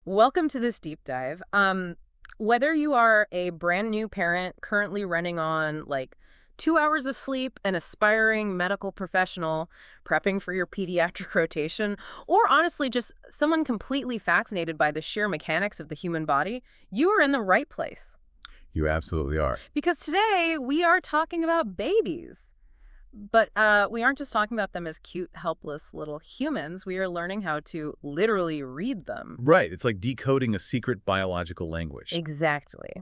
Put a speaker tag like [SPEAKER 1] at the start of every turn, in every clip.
[SPEAKER 1] Welcome to this deep dive. Whether you are a brand new parent currently running on like 2 hours of sleep, an aspiring medical professional prepping for your pediatric rotation, or honestly just someone completely fascinated by the sheer mechanics of the human body, you are in the right place.
[SPEAKER 2] You absolutely are.
[SPEAKER 1] Because today we are talking about babies. But we aren't just talking about them as cute, helpless little humans. We are learning how to literally read them.
[SPEAKER 2] Right. It's like decoding a secret biological language.
[SPEAKER 1] Exactly.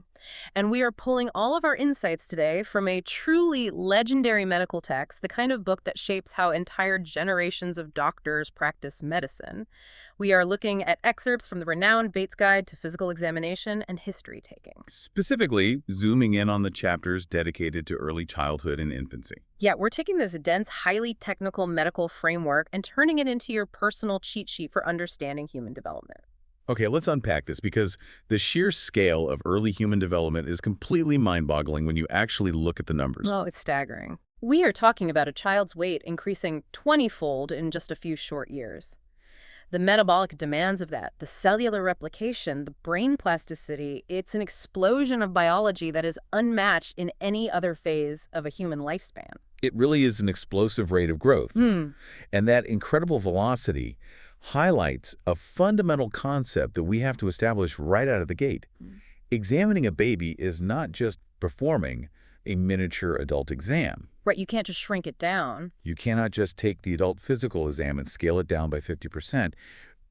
[SPEAKER 1] And we are pulling all of our insights today from a truly legendary medical text, the kind of book that shapes how entire generations of doctors practice medicine. We are looking at excerpts from the renowned Bates Guide to Physical Examination and History Taking.
[SPEAKER 2] Specifically, zooming in on the chapters dedicated to early childhood and infancy.
[SPEAKER 1] Yeah, we're taking this dense, highly technical medical framework and turning it into your personal cheat sheet for understanding human development.
[SPEAKER 2] Okay, let's unpack this because the sheer scale of early human development is completely mind-boggling when you actually look at the numbers.
[SPEAKER 1] Oh, it's staggering. We are talking about a child's weight increasing 20-fold in just a few short years. The metabolic demands of that, the cellular replication, the brain plasticity, it's an explosion of biology that is unmatched in any other phase of a human lifespan.
[SPEAKER 2] It really is an explosive rate of growth. And that incredible velocity highlights a fundamental concept that we have to establish right out of the gate. Examining a baby is not just performing a miniature adult exam.
[SPEAKER 1] Right, you can't just shrink it down.
[SPEAKER 2] You cannot just take the adult physical exam and scale it down by 50%.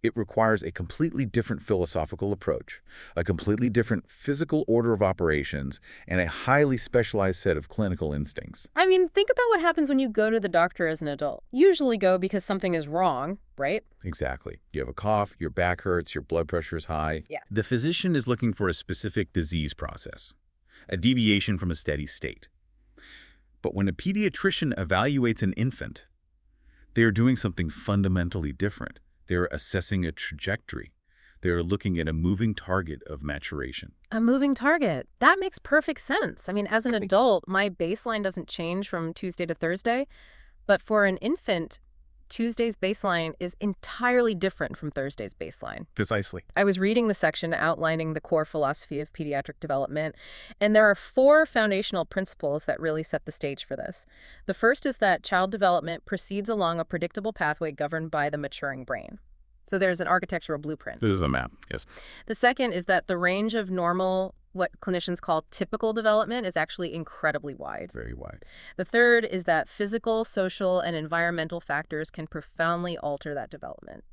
[SPEAKER 2] It requires a completely different philosophical approach, a completely different physical order of operations, and a highly specialized set of clinical instincts.
[SPEAKER 1] I mean, think about what happens when you go to the doctor as an adult. Usually go because something is wrong, right?
[SPEAKER 2] Exactly. You have a cough, your back hurts, your blood pressure is high.
[SPEAKER 1] Yeah.
[SPEAKER 2] The physician is looking for a specific disease process, a deviation from a steady state. But when a pediatrician evaluates an infant, they are doing something fundamentally different. They're assessing a trajectory. They're looking at a moving target of maturation.
[SPEAKER 1] A moving target. That makes perfect sense. I mean, as an adult, my baseline doesn't change from Tuesday to Thursday. But for an infant, Tuesday's baseline is entirely different from Thursday's baseline.
[SPEAKER 2] Precisely.
[SPEAKER 1] I was reading the section outlining the core philosophy of pediatric development, and there are 4 foundational principles that really set the stage for this. The first is that child development proceeds along a predictable pathway governed by the maturing brain. So there's an architectural blueprint.
[SPEAKER 2] This is a map, yes.
[SPEAKER 1] The second is that the range of normal, what clinicians call typical development, is actually incredibly wide.
[SPEAKER 2] Very wide.
[SPEAKER 1] The third is that physical, social, and environmental factors can profoundly alter that development.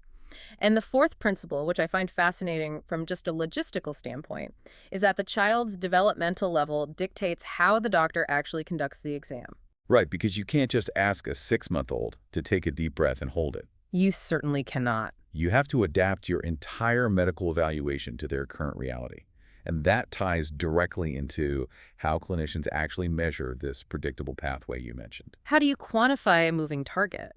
[SPEAKER 1] And the fourth principle, which I find fascinating from just a logistical standpoint, is that the child's developmental level dictates how the doctor actually conducts the exam.
[SPEAKER 2] Right, because you can't just ask a 6-month-old to take a deep breath and hold it.
[SPEAKER 1] You certainly cannot.
[SPEAKER 2] You have to adapt your entire medical evaluation to their current reality. And that ties directly into how clinicians actually measure this predictable pathway you mentioned.
[SPEAKER 1] How do you quantify a moving target?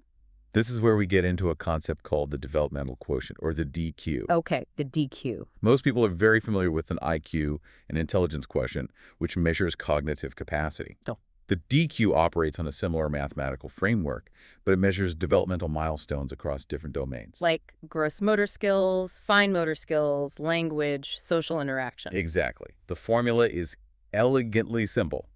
[SPEAKER 2] This is where we get into a concept called the developmental quotient, or the DQ.
[SPEAKER 1] Okay, the DQ.
[SPEAKER 2] Most people are very familiar with an IQ, an intelligence quotient, which measures cognitive capacity.
[SPEAKER 1] Oh.
[SPEAKER 2] The DQ operates on a similar mathematical framework, but it measures developmental milestones across different domains.
[SPEAKER 1] Like gross motor skills, fine motor skills, language, social interaction.
[SPEAKER 2] Exactly. The formula is elegantly simple.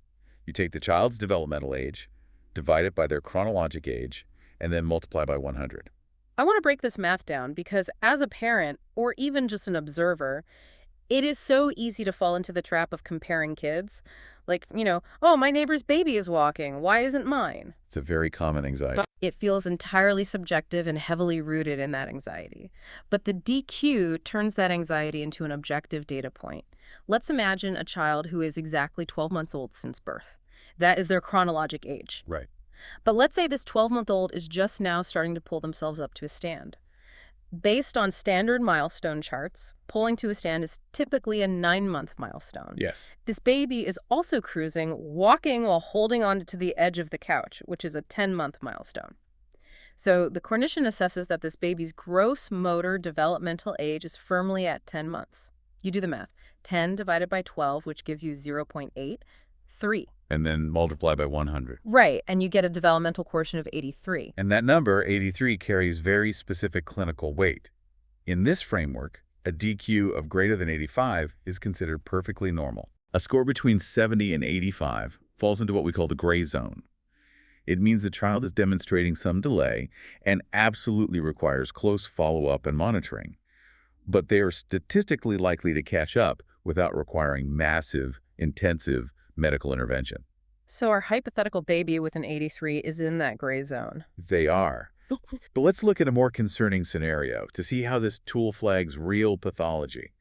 [SPEAKER 2] You take the child's developmental age, divide it by their chronologic age, and then multiply by 100.
[SPEAKER 1] I want to break this math down because as a parent, or even just an observer, it is so easy to fall into the trap of comparing kids. Like, oh, my neighbor's baby is walking. Why isn't mine?
[SPEAKER 2] It's a very common anxiety.
[SPEAKER 1] But it feels entirely subjective and heavily rooted in that anxiety. But the DQ turns that anxiety into an objective data point. Let's imagine a child who is exactly 12 months old since birth. That is their chronologic age.
[SPEAKER 2] Right.
[SPEAKER 1] But let's say this 12-month-old is just now starting to pull themselves up to a stand. Based on standard milestone charts, pulling to a stand is typically a 9-month milestone.
[SPEAKER 2] Yes.
[SPEAKER 1] This baby is also cruising, walking while holding on to the edge of the couch, which is a 10-month milestone. So the clinician assesses that this baby's gross motor developmental age is firmly at 10 months. You do the math. 10 divided by 12, which gives you 0.8, 3.
[SPEAKER 2] And then multiply by 100.
[SPEAKER 1] Right, and you get a developmental quotient of 83.
[SPEAKER 2] And that number, 83, carries very specific clinical weight. In this framework, A DQ of greater than 85 is considered perfectly normal. A score between 70 and 85 falls into what we call the gray zone. It means the child is demonstrating some delay and absolutely requires close follow-up and monitoring, but they are statistically likely to catch up without requiring massive, intensive medical intervention.
[SPEAKER 1] So our hypothetical baby with an 83 is in that gray zone.
[SPEAKER 2] They are. But let's look at a more concerning scenario to see how this tool flags real pathology.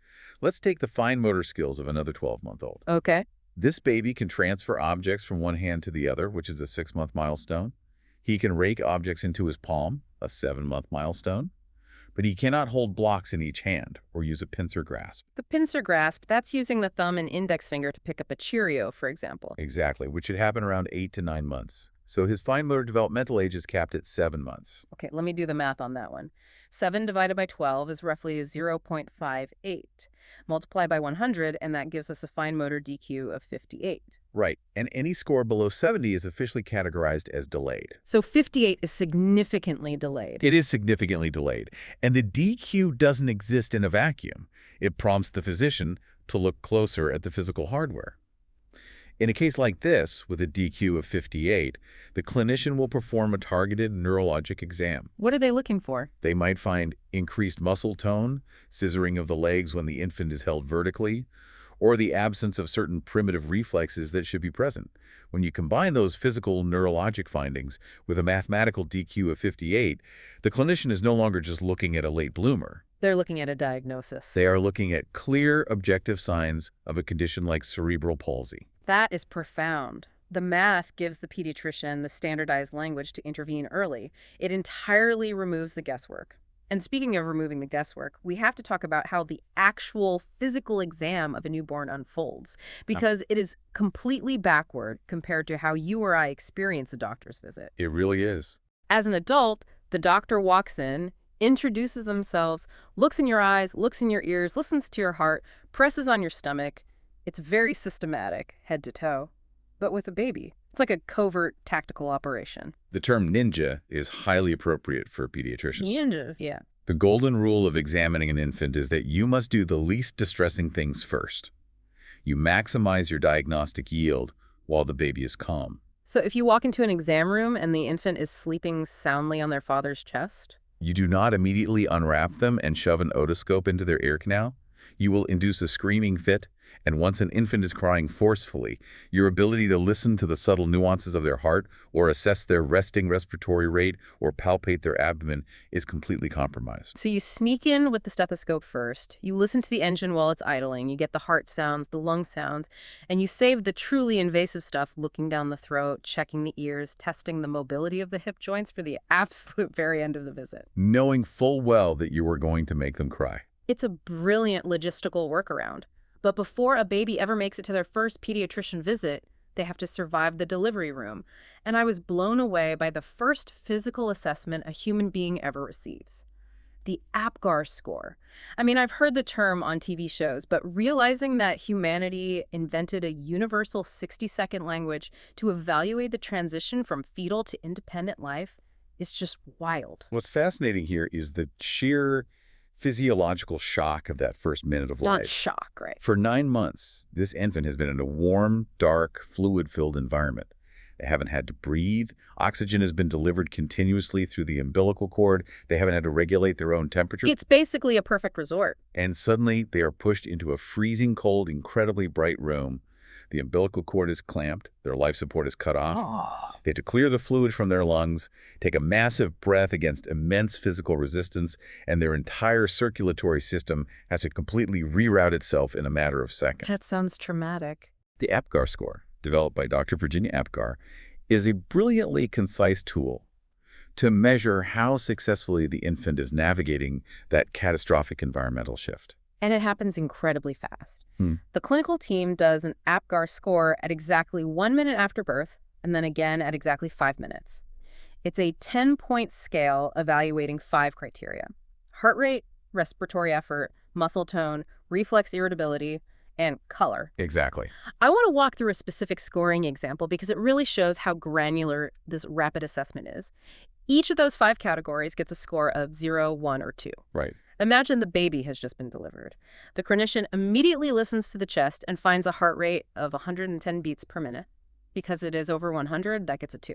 [SPEAKER 2] Let's take the fine motor skills of another 12-month-old.
[SPEAKER 1] Okay.
[SPEAKER 2] This baby can transfer objects from one hand to the other, which is a 6-month milestone. He can rake objects into his palm, a 7-month milestone. But he cannot hold blocks in each hand or use a pincer grasp.
[SPEAKER 1] The pincer grasp, that's using the thumb and index finger to pick up a Cheerio, for example.
[SPEAKER 2] Exactly, which should happen around 8 to 9 months. So his fine motor developmental age is capped at 7 months.
[SPEAKER 1] Okay, let me do the math on that one. 7 divided by 12 is roughly 0.58. Multiply by 100, and that gives us a fine motor DQ of 58.
[SPEAKER 2] Right, and any score below 70 is officially categorized as delayed.
[SPEAKER 1] So 58 is significantly delayed.
[SPEAKER 2] It is significantly delayed, and the DQ doesn't exist in a vacuum. It prompts the physician to look closer at the physical hardware. In a case like this, with a DQ of 58, the clinician will perform a targeted neurologic exam.
[SPEAKER 1] What are they looking for?
[SPEAKER 2] They might find increased muscle tone, scissoring of the legs when the infant is held vertically, or the absence of certain primitive reflexes that should be present. When you combine those physical neurologic findings with a mathematical DQ of 58, the clinician is no longer just looking at a late bloomer.
[SPEAKER 1] They're looking at a diagnosis.
[SPEAKER 2] They are looking at clear, objective signs of a condition like cerebral palsy.
[SPEAKER 1] That is profound. The math gives the pediatrician the standardized language to intervene early. It entirely removes the guesswork. And speaking of removing the guesswork, we have to talk about how the actual physical exam of a newborn unfolds, because it is completely backward compared to how you or I experience a doctor's visit.
[SPEAKER 2] It really is.
[SPEAKER 1] As an adult, the doctor walks in, introduces themselves, looks in your eyes, looks in your ears, listens to your heart, presses on your stomach. It's very systematic, head to toe. But with a baby, it's like a covert tactical operation.
[SPEAKER 2] The term ninja is highly appropriate for pediatricians.
[SPEAKER 1] Ninja, yeah.
[SPEAKER 2] The golden rule of examining an infant is that you must do the least distressing things first. You maximize your diagnostic yield while the baby is calm.
[SPEAKER 1] So if you walk into an exam room and the infant is sleeping soundly on their father's chest?
[SPEAKER 2] You do not immediately unwrap them and shove an otoscope into their ear canal. You will induce a screaming fit, and once an infant is crying forcefully, your ability to listen to the subtle nuances of their heart or assess their resting respiratory rate or palpate their abdomen is completely compromised.
[SPEAKER 1] So you sneak in with the stethoscope first, you listen to the engine while it's idling, you get the heart sounds, the lung sounds, and you save the truly invasive stuff, looking down the throat, checking the ears, testing the mobility of the hip joints for the absolute very end of the visit.
[SPEAKER 2] Knowing full well that you are going to make them cry.
[SPEAKER 1] It's a brilliant logistical workaround. But before a baby ever makes it to their first pediatrician visit, they have to survive the delivery room. And I was blown away by the first physical assessment a human being ever receives. The APGAR score. I mean, I've heard the term on TV shows, but realizing that humanity invented a universal 60-second language to evaluate the transition from fetal to independent life is just wild.
[SPEAKER 2] What's fascinating here is the sheer physiological shock of that first minute of life.
[SPEAKER 1] Not shock, right?
[SPEAKER 2] For 9 months, this infant has been in a warm, dark, fluid-filled environment. They haven't had to breathe. Oxygen has been delivered continuously through the umbilical cord. They haven't had to regulate their own temperature.
[SPEAKER 1] It's basically a perfect resort.
[SPEAKER 2] And suddenly, they are pushed into a freezing cold, incredibly bright room. The umbilical cord is clamped. Their life support is cut off. They have to clear the fluid from their lungs, take a massive breath against immense physical resistance, and their entire circulatory system has to completely reroute itself in a matter of seconds.
[SPEAKER 1] That sounds traumatic.
[SPEAKER 2] The APGAR score, developed by Dr. Virginia APGAR, is a brilliantly concise tool to measure how successfully the infant is navigating that catastrophic environmental shift.
[SPEAKER 1] And it happens incredibly fast. The clinical team does an APGAR score at exactly 1 minute after birth, and then again at exactly 5 minutes. It's a 10-point scale evaluating 5 criteria: heart rate, respiratory effort, muscle tone, reflex irritability, and color.
[SPEAKER 2] Exactly.
[SPEAKER 1] I want to walk through a specific scoring example because it really shows how granular this rapid assessment is. Each of those 5 categories gets a score of 0, 1, or 2.
[SPEAKER 2] Right.
[SPEAKER 1] Imagine the baby has just been delivered. The clinician immediately listens to the chest and finds a heart rate of 110 beats per minute. Because it is over 100, that gets a 2.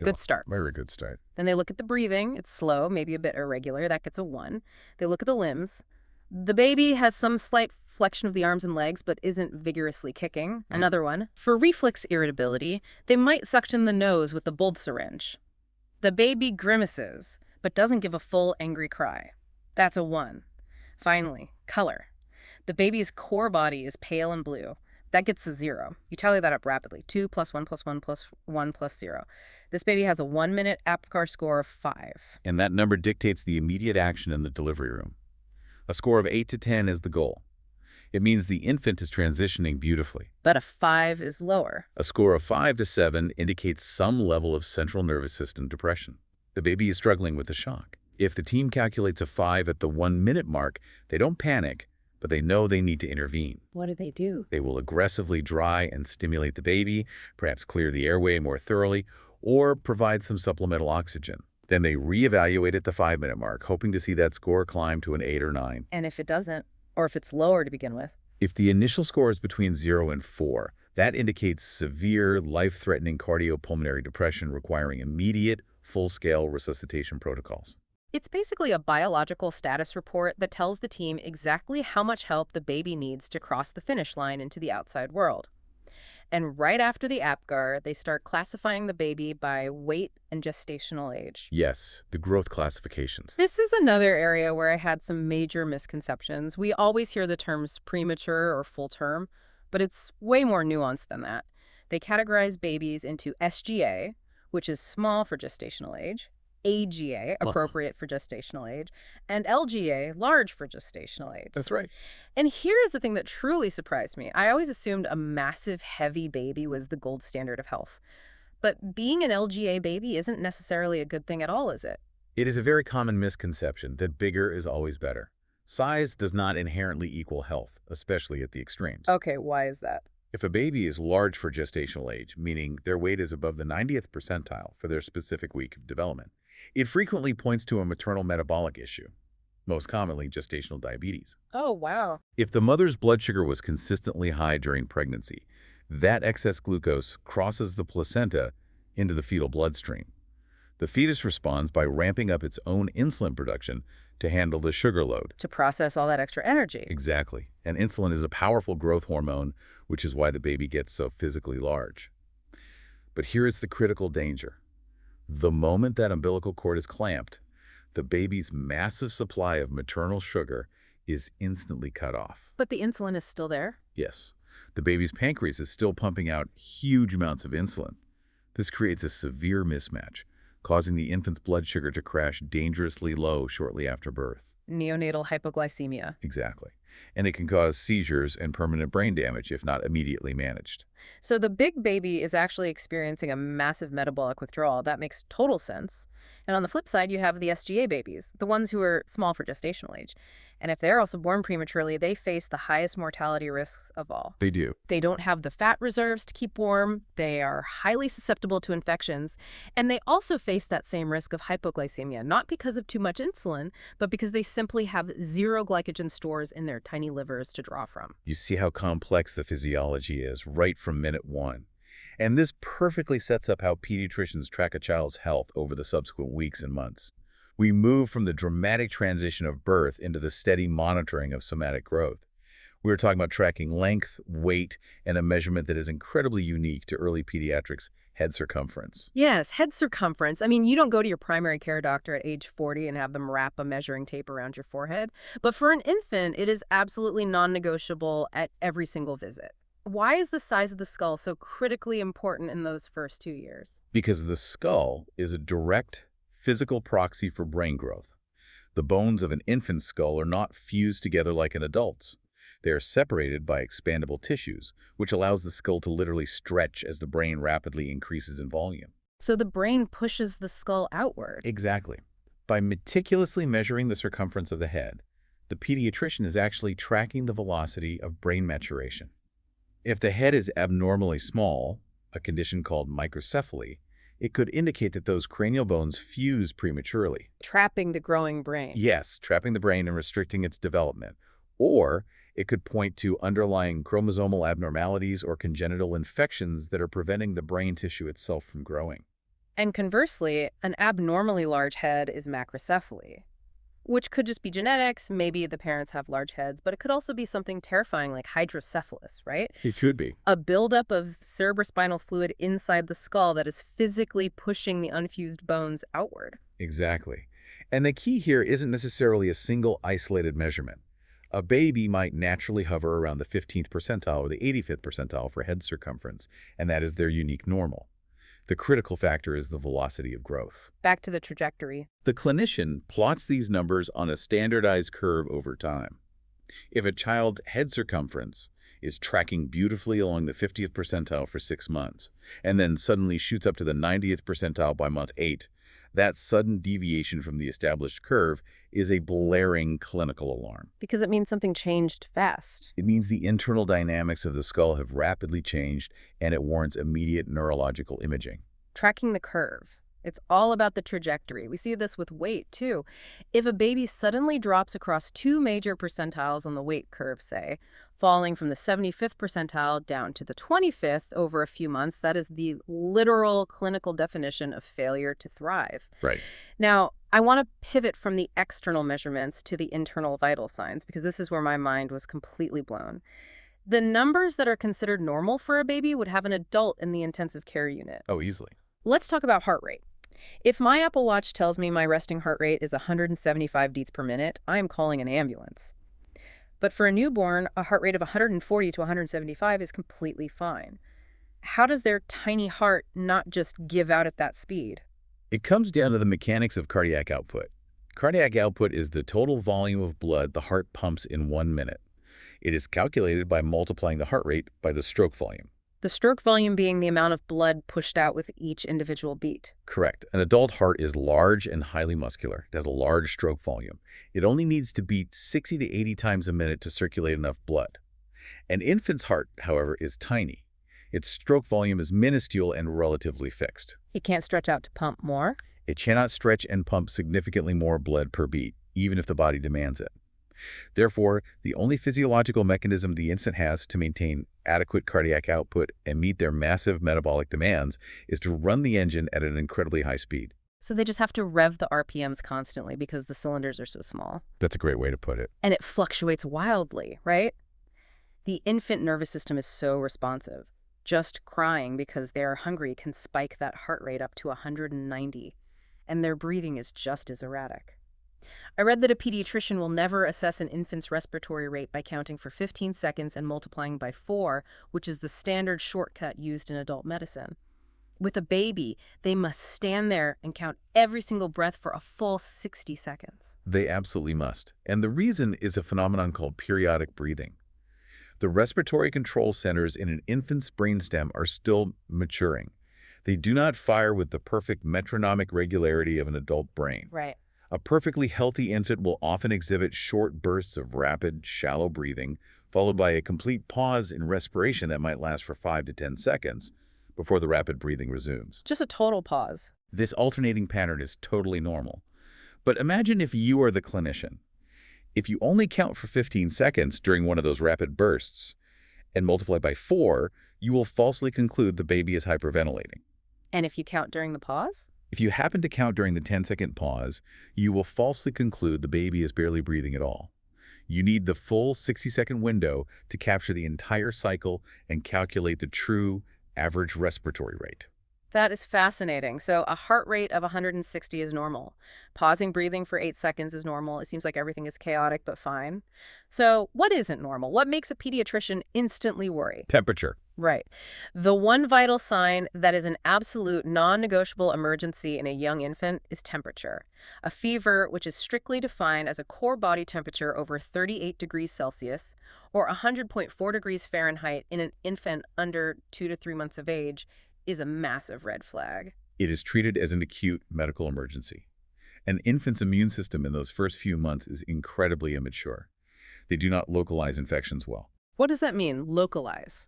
[SPEAKER 1] Good start.
[SPEAKER 2] Very good start.
[SPEAKER 1] Then they look at the breathing. It's slow, maybe a bit irregular. That gets a 1. They look at the limbs. The baby has some slight flexion of the arms and legs, but isn't vigorously kicking. Another 1. For reflex irritability, they might suction the nose with the bulb syringe. The baby grimaces, but doesn't give a full angry cry. That's a 1. Finally, color. The baby's core body is pale and blue. That gets a 0. You tally that up rapidly. 2 plus 1 plus 1 plus 1 plus 0. This baby has a 1-minute APGAR score of 5.
[SPEAKER 2] And that number dictates the immediate action in the delivery room. A score of 8 to 10 is the goal. It means the infant is transitioning beautifully.
[SPEAKER 1] But a 5 is lower.
[SPEAKER 2] A score of 5 to 7 indicates some level of central nervous system depression. The baby is struggling with the shock. If the team calculates a 5 at the 1-minute mark, they don't panic, but they know they need to intervene.
[SPEAKER 1] What do?
[SPEAKER 2] They will aggressively dry and stimulate the baby, perhaps clear the airway more thoroughly, or provide some supplemental oxygen. Then they reevaluate at the 5-minute mark, hoping to see that score climb to an 8 or 9.
[SPEAKER 1] And if it doesn't, or if it's lower to begin with?
[SPEAKER 2] If the initial score is between 0 and 4, that indicates severe, life-threatening cardiopulmonary depression requiring immediate, full-scale resuscitation protocols.
[SPEAKER 1] It's basically a biological status report that tells the team exactly how much help the baby needs to cross the finish line into the outside world. And right after the APGAR, they start classifying the baby by weight and gestational age.
[SPEAKER 2] Yes, the growth classifications.
[SPEAKER 1] This is another area where I had some major misconceptions. We always hear the terms premature or full term, but it's way more nuanced than that. They categorize babies into SGA, which is small for gestational age, AGA, appropriate for gestational age, and LGA, large for gestational age.
[SPEAKER 2] That's right.
[SPEAKER 1] And here is the thing that truly surprised me. I always assumed a massive, heavy baby was the gold standard of health. But being an LGA baby isn't necessarily a good thing at all, is it?
[SPEAKER 2] It is a very common misconception that bigger is always better. Size does not inherently equal health, especially at the extremes.
[SPEAKER 1] Okay, why is that?
[SPEAKER 2] If a baby is large for gestational age, meaning their weight is above the 90th percentile for their specific week of development, it frequently points to a maternal metabolic issue, most commonly gestational diabetes.
[SPEAKER 1] Oh, wow.
[SPEAKER 2] If the mother's blood sugar was consistently high during pregnancy, that excess glucose crosses the placenta into the fetal bloodstream. The fetus responds by ramping up its own insulin production to handle the sugar load.
[SPEAKER 1] To process all that extra energy.
[SPEAKER 2] Exactly. And insulin is a powerful growth hormone, which is why the baby gets so physically large. But here is the critical danger. The moment that umbilical cord is clamped, the baby's massive supply of maternal sugar is instantly cut off.
[SPEAKER 1] But the insulin is still there?
[SPEAKER 2] Yes. The baby's pancreas is still pumping out huge amounts of insulin. This creates a severe mismatch, causing the infant's blood sugar to crash dangerously low shortly after birth.
[SPEAKER 1] Neonatal hypoglycemia.
[SPEAKER 2] Exactly. And it can cause seizures and permanent brain damage if not immediately managed.
[SPEAKER 1] So the big baby is actually experiencing a massive metabolic withdrawal. That makes total sense. And on the flip side, you have the SGA babies, the ones who are small for gestational age. And if they're also born prematurely, they face the highest mortality risks of all.
[SPEAKER 2] They do.
[SPEAKER 1] They don't have the fat reserves to keep warm, they are highly susceptible to infections, and they also face that same risk of hypoglycemia, not because of too much insulin, but because they simply have zero glycogen stores in their tiny livers to draw from.
[SPEAKER 2] You see how complex the physiology is right from minute 1. And this perfectly sets up how pediatricians track a child's health over the subsequent weeks and months. We move from the dramatic transition of birth into the steady monitoring of somatic growth. We were talking about tracking length, weight, and a measurement that is incredibly unique to early pediatrics, head circumference.
[SPEAKER 1] Yes, head circumference. I mean, you don't go to your primary care doctor at age 40 and have them wrap a measuring tape around your forehead. But for an infant, it is absolutely non-negotiable at every single visit. Why is the size of the skull so critically important in those first 2 years?
[SPEAKER 2] Because the skull is a direct physical proxy for brain growth. The bones of an infant's skull are not fused together like an adult's. They are separated by expandable tissues, which allows the skull to literally stretch as the brain rapidly increases in volume.
[SPEAKER 1] So the brain pushes the skull outward.
[SPEAKER 2] Exactly. By meticulously measuring the circumference of the head, the pediatrician is actually tracking the velocity of brain maturation. If the head is abnormally small, a condition called microcephaly, It could indicate that those cranial bones fuse prematurely.
[SPEAKER 1] Trapping the growing brain.
[SPEAKER 2] Yes, trapping the brain and restricting its development. Or it could point to underlying chromosomal abnormalities or congenital infections that are preventing the brain tissue itself from growing.
[SPEAKER 1] And conversely, an abnormally large head is macrocephaly, which could just be genetics. Maybe the parents have large heads, but it could also be something terrifying like hydrocephalus, right?
[SPEAKER 2] It could be.
[SPEAKER 1] A buildup of cerebrospinal fluid inside the skull that is physically pushing the unfused bones outward.
[SPEAKER 2] Exactly. And the key here isn't necessarily a single isolated measurement. A baby might naturally hover around the 15th percentile or the 85th percentile for head circumference, and that is their unique normal. The critical factor is the velocity of growth.
[SPEAKER 1] Back to the trajectory.
[SPEAKER 2] The clinician plots these numbers on a standardized curve over time. If a child's head circumference is tracking beautifully along the 50th percentile for 6 months, and then suddenly shoots up to the 90th percentile by month 8, that sudden deviation from the established curve is a blaring clinical alarm.
[SPEAKER 1] Because it means something changed fast.
[SPEAKER 2] It means the internal dynamics of the skull have rapidly changed, and it warrants immediate neurological imaging.
[SPEAKER 1] Tracking the curve. It's all about the trajectory. We see this with weight, too. If a baby suddenly drops across 2 major percentiles on the weight curve, say, falling from the 75th percentile down to the 25th over a few months, that is the literal clinical definition of failure to thrive.
[SPEAKER 2] Right.
[SPEAKER 1] Now, I want to pivot from the external measurements to the internal vital signs, because this is where my mind was completely blown. The numbers that are considered normal for a baby would have an adult in the intensive care unit.
[SPEAKER 2] Oh, easily.
[SPEAKER 1] Let's talk about heart rate. If my Apple Watch tells me my resting heart rate is 175 beats per minute, I am calling an ambulance. But for a newborn, a heart rate of 140 to 175 is completely fine. How does their tiny heart not just give out at that speed?
[SPEAKER 2] It comes down to the mechanics of cardiac output. Cardiac output is the total volume of blood the heart pumps in 1 minute. It is calculated by multiplying the heart rate by the stroke volume.
[SPEAKER 1] The stroke volume being the amount of blood pushed out with each individual beat.
[SPEAKER 2] Correct. An adult heart is large and highly muscular. It has a large stroke volume. It only needs to beat 60 to 80 times a minute to circulate enough blood. An infant's heart, however, is tiny. Its stroke volume is minuscule and relatively fixed.
[SPEAKER 1] It can't stretch out to pump more.
[SPEAKER 2] It cannot stretch and pump significantly more blood per beat, even if the body demands it. Therefore, the only physiological mechanism the infant has to maintain adequate cardiac output and meet their massive metabolic demands is to run the engine at an incredibly high speed.
[SPEAKER 1] So they just have to rev the RPMs constantly because the cylinders are so small.
[SPEAKER 2] That's a great way to put it.
[SPEAKER 1] And it fluctuates wildly, right? The infant nervous system is so responsive. Just crying because they are hungry can spike that heart rate up to 190, and their breathing is just as erratic. I read that a pediatrician will never assess an infant's respiratory rate by counting for 15 seconds and multiplying by 4, which is the standard shortcut used in adult medicine. With a baby, they must stand there and count every single breath for a full 60 seconds.
[SPEAKER 2] They absolutely must. And the reason is a phenomenon called periodic breathing. The respiratory control centers in an infant's brainstem are still maturing. They do not fire with the perfect metronomic regularity of an adult brain.
[SPEAKER 1] Right.
[SPEAKER 2] A perfectly healthy infant will often exhibit short bursts of rapid, shallow breathing, followed by a complete pause in respiration that might last for 5 to 10 seconds before the rapid breathing resumes.
[SPEAKER 1] Just a total pause.
[SPEAKER 2] This alternating pattern is totally normal. But imagine if you are the clinician. If you only count for 15 seconds during one of those rapid bursts and multiply by 4, you will falsely conclude the baby is hyperventilating.
[SPEAKER 1] And if you count during the pause?
[SPEAKER 2] If you happen to count during the 10-second pause, you will falsely conclude the baby is barely breathing at all. You need the full 60-second window to capture the entire cycle and calculate the true average respiratory rate.
[SPEAKER 1] That is fascinating. So a heart rate of 160 is normal. Pausing breathing for 8 seconds is normal. It seems like everything is chaotic, but fine. So what isn't normal? What makes a pediatrician instantly worry?
[SPEAKER 2] Temperature.
[SPEAKER 1] Right. The one vital sign that is an absolute non-negotiable emergency in a young infant is temperature. A fever, which is strictly defined as a core body temperature over 38 degrees Celsius or 100.4 degrees Fahrenheit in an infant under 2 to 3 months of age, is a massive red flag.
[SPEAKER 2] It is treated as an acute medical emergency. An infant's immune system in those first few months is incredibly immature. They do not localize infections well.
[SPEAKER 1] What does that mean, localize?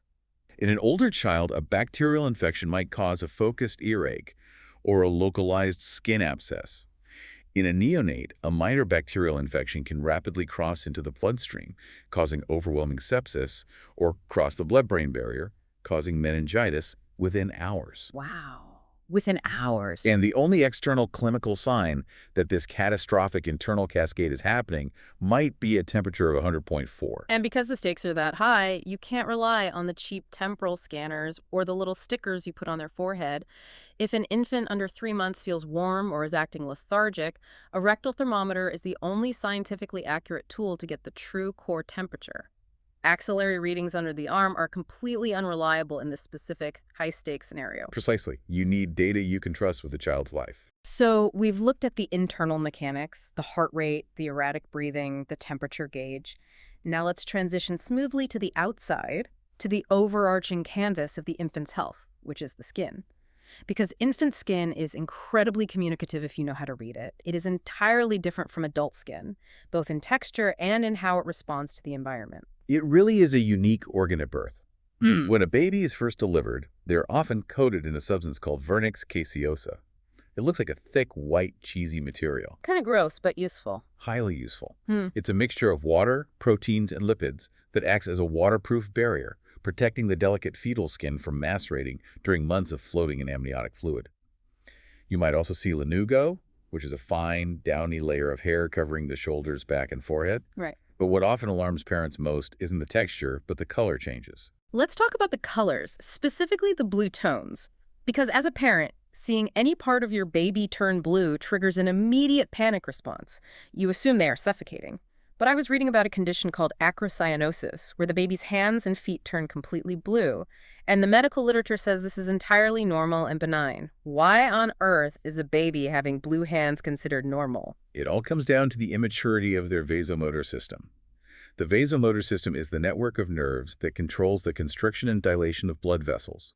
[SPEAKER 2] In an older child, a bacterial infection might cause a focused earache, or a localized skin abscess. In a neonate, a minor bacterial infection can rapidly cross into the bloodstream, causing overwhelming sepsis, or cross the blood-brain barrier, causing meningitis within hours.
[SPEAKER 1] Wow. Within hours.
[SPEAKER 2] And the only external clinical sign that this catastrophic internal cascade is happening might be a temperature of 100.4.
[SPEAKER 1] And because the stakes are that high, you can't rely on the cheap temporal scanners or the little stickers you put on their forehead. If an infant under 3 months feels warm or is acting lethargic, a rectal thermometer is the only scientifically accurate tool to get the true core temperature. Axillary readings under the arm are completely unreliable in this specific high-stakes scenario.
[SPEAKER 2] Precisely. You need data you can trust with a child's life.
[SPEAKER 1] So we've looked at the internal mechanics, the heart rate, the erratic breathing, the temperature gauge. Now let's transition smoothly to the outside, to the overarching canvas of the infant's health, which is the skin. Because infant skin is incredibly communicative if you know how to read it. It is entirely different from adult skin, both in texture and in how it responds to the environment.
[SPEAKER 2] It really is a unique organ at birth. When a baby is first delivered, they're often coated in a substance called vernix caseosa. It looks like a thick, white, cheesy material.
[SPEAKER 1] Kind of gross, but useful.
[SPEAKER 2] Highly useful. It's a mixture of water, proteins, and lipids that acts as a waterproof barrier, protecting the delicate fetal skin from macerating during months of floating in amniotic fluid. You might also see lanugo, which is a fine, downy layer of hair covering the shoulders, back, and forehead.
[SPEAKER 1] Right.
[SPEAKER 2] But what often alarms parents most isn't the texture, but the color changes.
[SPEAKER 1] Let's talk about the colors, specifically the blue tones. Because as a parent, seeing any part of your baby turn blue triggers an immediate panic response. You assume they are suffocating. But I was reading about a condition called acrocyanosis, where the baby's hands and feet turn completely blue. And the medical literature says this is entirely normal and benign. Why on earth is a baby having blue hands considered normal?
[SPEAKER 2] It all comes down to the immaturity of their vasomotor system. The vasomotor system is the network of nerves that controls the constriction and dilation of blood vessels.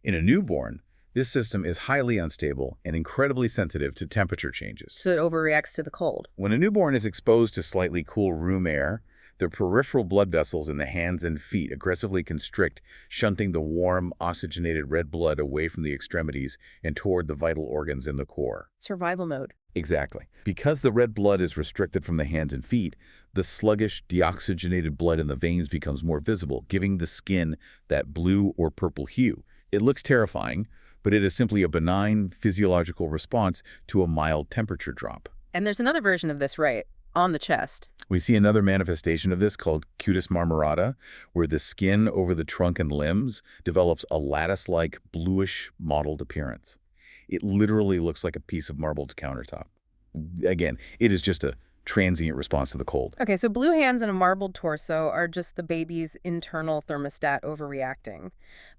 [SPEAKER 2] In a newborn, this system is highly unstable and incredibly sensitive to temperature changes.
[SPEAKER 1] So it overreacts to the cold.
[SPEAKER 2] When a newborn is exposed to slightly cool room air, the peripheral blood vessels in the hands and feet aggressively constrict, shunting the warm, oxygenated red blood away from the extremities and toward the vital organs in the core.
[SPEAKER 1] Survival mode.
[SPEAKER 2] Exactly. Because the red blood is restricted from the hands and feet, the sluggish, deoxygenated blood in the veins becomes more visible, giving the skin that blue or purple hue. It looks terrifying, but it is simply a benign physiological response to a mild temperature drop.
[SPEAKER 1] And there's another version of this, right, on the chest.
[SPEAKER 2] We see another manifestation of this called cutis marmorata, where the skin over the trunk and limbs develops a lattice-like bluish mottled appearance. It literally looks like a piece of marbled countertop. Again, it is just a transient response to the cold.
[SPEAKER 1] Okay, so blue hands and a marbled torso are just the baby's internal thermostat overreacting.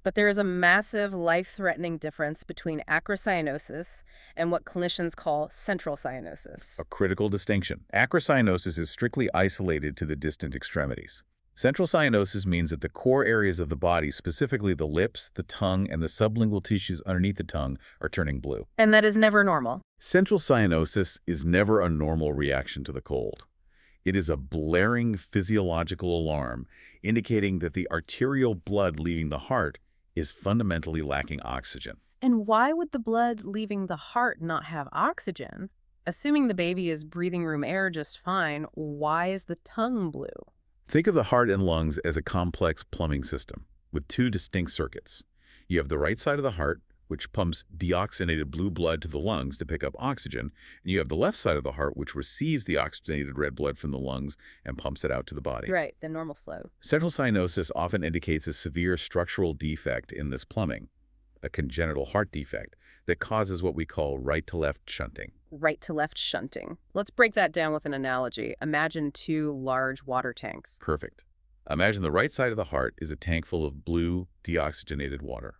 [SPEAKER 1] But there is a massive life-threatening difference between acrocyanosis and what clinicians call central cyanosis.
[SPEAKER 2] A critical distinction. Acrocyanosis is strictly isolated to the distant extremities. Central cyanosis means that the core areas of the body, specifically the lips, the tongue, and the sublingual tissues underneath the tongue, are turning blue.
[SPEAKER 1] And that is never normal.
[SPEAKER 2] Central cyanosis is never a normal reaction to the cold. It is a blaring physiological alarm indicating that the arterial blood leaving the heart is fundamentally lacking oxygen.
[SPEAKER 1] And why would the blood leaving the heart not have oxygen? Assuming the baby is breathing room air just fine, why is the tongue blue?
[SPEAKER 2] Think of the heart and lungs as a complex plumbing system with two distinct circuits. You have the right side of the heart, which pumps deoxygenated blue blood to the lungs to pick up oxygen, and you have the left side of the heart, which receives the oxygenated red blood from the lungs and pumps it out to the body.
[SPEAKER 1] Right, the normal flow.
[SPEAKER 2] Central cyanosis often indicates a severe structural defect in this plumbing, a congenital heart defect that causes what we call right-to-left shunting.
[SPEAKER 1] Right-to-left shunting. Let's break that down with an analogy. Imagine two large water tanks.
[SPEAKER 2] Perfect. Imagine the right side of the heart is a tank full of blue, deoxygenated water.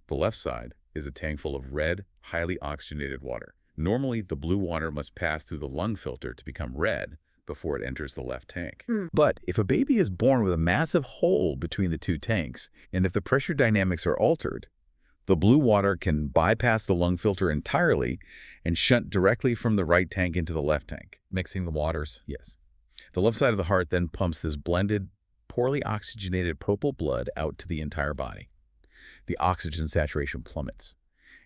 [SPEAKER 2] The left side is a tank full of red, highly oxygenated water. Normally, the blue water must pass through the lung filter to become red before it enters the left tank. But if a baby is born with a massive hole between the two tanks, and if the pressure dynamics are altered, the blue water can bypass the lung filter entirely and shunt directly from the right tank into the left tank.
[SPEAKER 3] Mixing the waters.
[SPEAKER 2] Yes. The left side of the heart then pumps this blended, poorly oxygenated purple blood out to the entire body. The oxygen saturation plummets,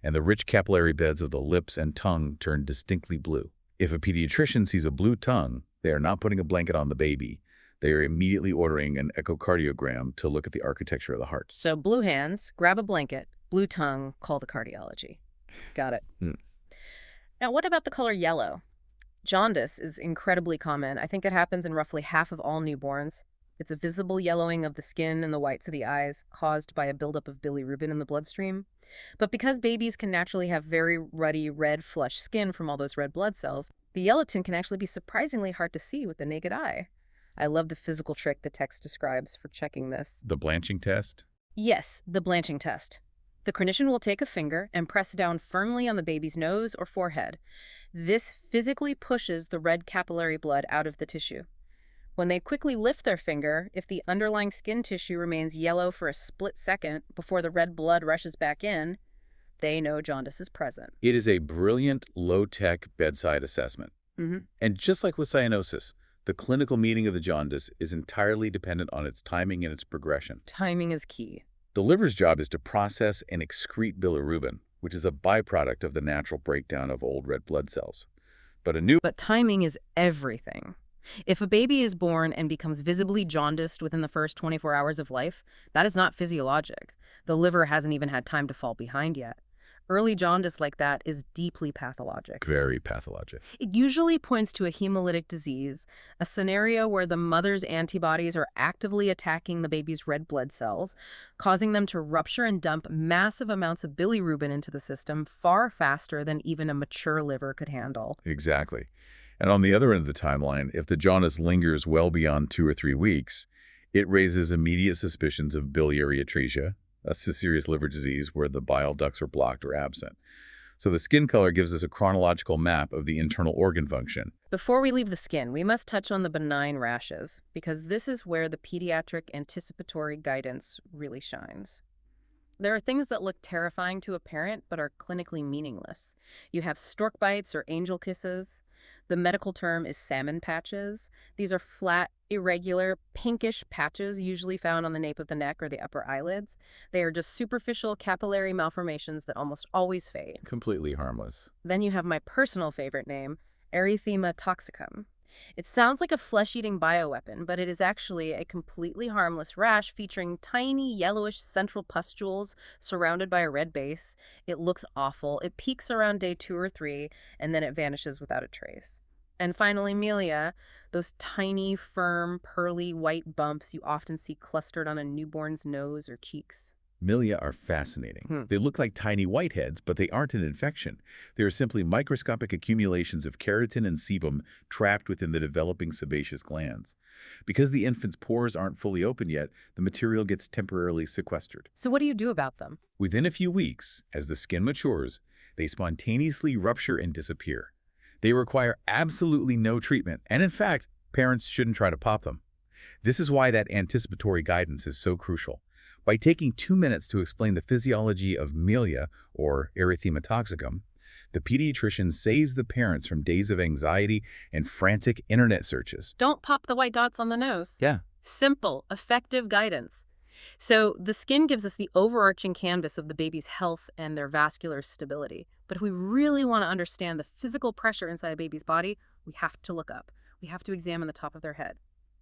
[SPEAKER 2] and the rich capillary beds of the lips and tongue turn distinctly blue. If a pediatrician sees a blue tongue, they are not putting a blanket on the baby. They are immediately ordering an echocardiogram to look at the architecture of the heart.
[SPEAKER 1] So blue hands, grab a blanket. Blue tongue, call the cardiology. Got it. Now, what about the color yellow? Jaundice is incredibly common. I think it happens in roughly half of all newborns. It's a visible yellowing of the skin and the whites of the eyes caused by a buildup of bilirubin in the bloodstream. But because babies can naturally have very ruddy red flushed skin from all those red blood cells, the yellow tint can actually be surprisingly hard to see with the naked eye. I love the physical trick the text describes for checking this.
[SPEAKER 2] The blanching test?
[SPEAKER 1] Yes, the blanching test. The clinician will take a finger and press down firmly on the baby's nose or forehead. This physically pushes the red capillary blood out of the tissue. When they quickly lift their finger, if the underlying skin tissue remains yellow for a split second before the red blood rushes back in, they know jaundice is present.
[SPEAKER 2] It is a brilliant, low-tech bedside assessment. And just like with cyanosis, the clinical meaning of the jaundice is entirely dependent on its timing and its progression.
[SPEAKER 1] Timing is key.
[SPEAKER 2] The liver's job is to process and excrete bilirubin, which is a byproduct of the natural breakdown of old red blood cells. But
[SPEAKER 1] timing is everything. If a baby is born and becomes visibly jaundiced within the first 24 hours of life, that is not physiologic. The liver hasn't even had time to fall behind yet. Early jaundice like that is deeply pathologic.
[SPEAKER 2] Very pathologic.
[SPEAKER 1] It usually points to a hemolytic disease, a scenario where the mother's antibodies are actively attacking the baby's red blood cells, causing them to rupture and dump massive amounts of bilirubin into the system far faster than even a mature liver could handle.
[SPEAKER 2] Exactly. And on the other end of the timeline, if the jaundice lingers well beyond 2 or 3 weeks, it raises immediate suspicions of biliary atresia, a serious liver disease where the bile ducts are blocked or absent. So the skin color gives us a chronological map of the internal organ function.
[SPEAKER 1] Before we leave the skin, we must touch on the benign rashes, because this is where the pediatric anticipatory guidance really shines. There are things that look terrifying to a parent but are clinically meaningless. You have stork bites or angel kisses. The medical term is salmon patches. These are flat, irregular, pinkish patches usually found on the nape of the neck or the upper eyelids. They are just superficial capillary malformations that almost always fade.
[SPEAKER 2] Completely harmless.
[SPEAKER 1] Then you have my personal favorite name, erythema toxicum. It sounds like a flesh-eating bioweapon, but it is actually a completely harmless rash featuring tiny yellowish central pustules surrounded by a red base. It looks awful. It peaks around day 2 or 3, and then it vanishes without a trace. And finally, milia, those tiny, firm, pearly white bumps you often see clustered on a newborn's nose or cheeks.
[SPEAKER 2] Milia are fascinating. They look like tiny whiteheads, but they aren't an infection. They are simply microscopic accumulations of keratin and sebum trapped within the developing sebaceous glands. Because the infant's pores aren't fully open yet, the material gets temporarily sequestered.
[SPEAKER 1] So what do you do about them?
[SPEAKER 2] Within a few weeks, as the skin matures, they spontaneously rupture and disappear. They require absolutely no treatment, and in fact, parents shouldn't try to pop them. This is why that anticipatory guidance is so crucial. By taking 2 minutes to explain the physiology of milia, or erythema toxicum, the pediatrician saves the parents from days of anxiety and frantic internet searches.
[SPEAKER 1] Don't pop the white dots on the nose.
[SPEAKER 2] Yeah.
[SPEAKER 1] Simple, effective guidance. So the skin gives us the overarching canvas of the baby's health and their vascular stability. But if we really want to understand the physical pressure inside a baby's body, we have to look up. We have to examine the top of their head.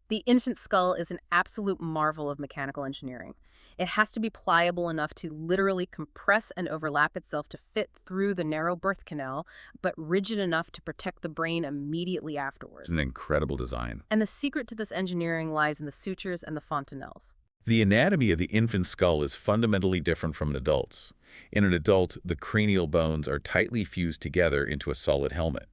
[SPEAKER 1] The infant skull is an absolute marvel of mechanical engineering. It has to be pliable enough to literally compress and overlap itself to fit through the narrow birth canal, but rigid enough to protect the brain immediately afterwards.
[SPEAKER 2] It's an incredible design.
[SPEAKER 1] And the secret to this engineering lies in the sutures and the fontanelles.
[SPEAKER 2] The anatomy of the infant skull is fundamentally different from an adult's. In an adult, the cranial bones are tightly fused together into a solid helmet.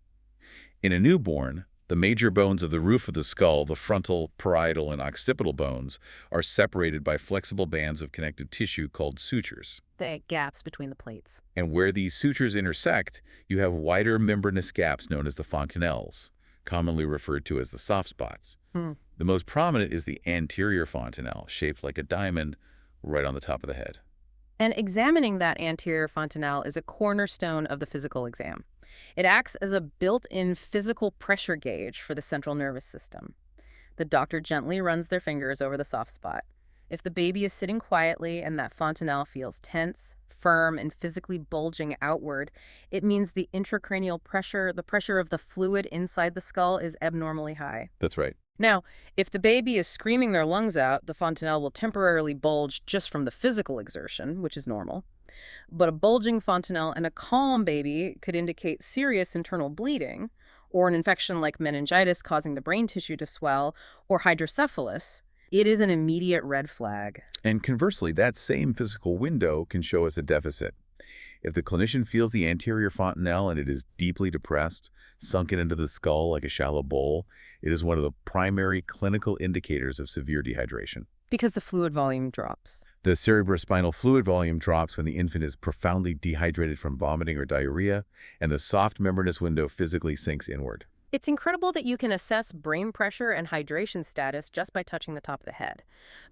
[SPEAKER 2] In a newborn, the major bones of the roof of the skull, the frontal, parietal, and occipital bones, are separated by flexible bands of connective tissue called sutures.
[SPEAKER 1] The gaps between the plates.
[SPEAKER 2] And where these sutures intersect, you have wider membranous gaps known as the fontanelles, commonly referred to as the soft spots. The most prominent is the anterior fontanelle, shaped like a diamond, right on the top of the head.
[SPEAKER 1] And examining that anterior fontanelle is a cornerstone of the physical exam. It acts as a built-in physical pressure gauge for the central nervous system. The doctor gently runs their fingers over the soft spot. If the baby is sitting quietly and that fontanelle feels tense, firm and physically bulging outward, it means the intracranial pressure, the pressure of the fluid inside the skull, is abnormally high.
[SPEAKER 2] That's right.
[SPEAKER 1] Now, if the baby is screaming their lungs out, the fontanelle will temporarily bulge just from the physical exertion, which is normal. But a bulging fontanelle in a calm baby could indicate serious internal bleeding, or an infection like meningitis causing the brain tissue to swell, or hydrocephalus. It is an immediate red flag.
[SPEAKER 2] And conversely, that same physical window can show us a deficit. If the clinician feels the anterior fontanelle and it is deeply depressed, sunken into the skull like a shallow bowl, it is one of the primary clinical indicators of severe dehydration.
[SPEAKER 1] Because the fluid volume drops.
[SPEAKER 2] The cerebrospinal fluid volume drops when the infant is profoundly dehydrated from vomiting or diarrhea, and the soft membranous window physically sinks inward.
[SPEAKER 1] It's incredible that you can assess brain pressure and hydration status just by touching the top of the head.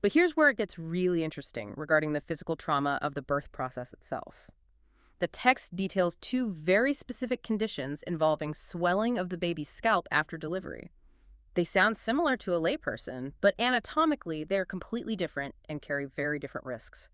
[SPEAKER 1] But here's where it gets really interesting regarding the physical trauma of the birth process itself. The text details two very specific conditions involving swelling of the baby's scalp after delivery. They sound similar to a layperson, but anatomically they're completely different and carry very different risks.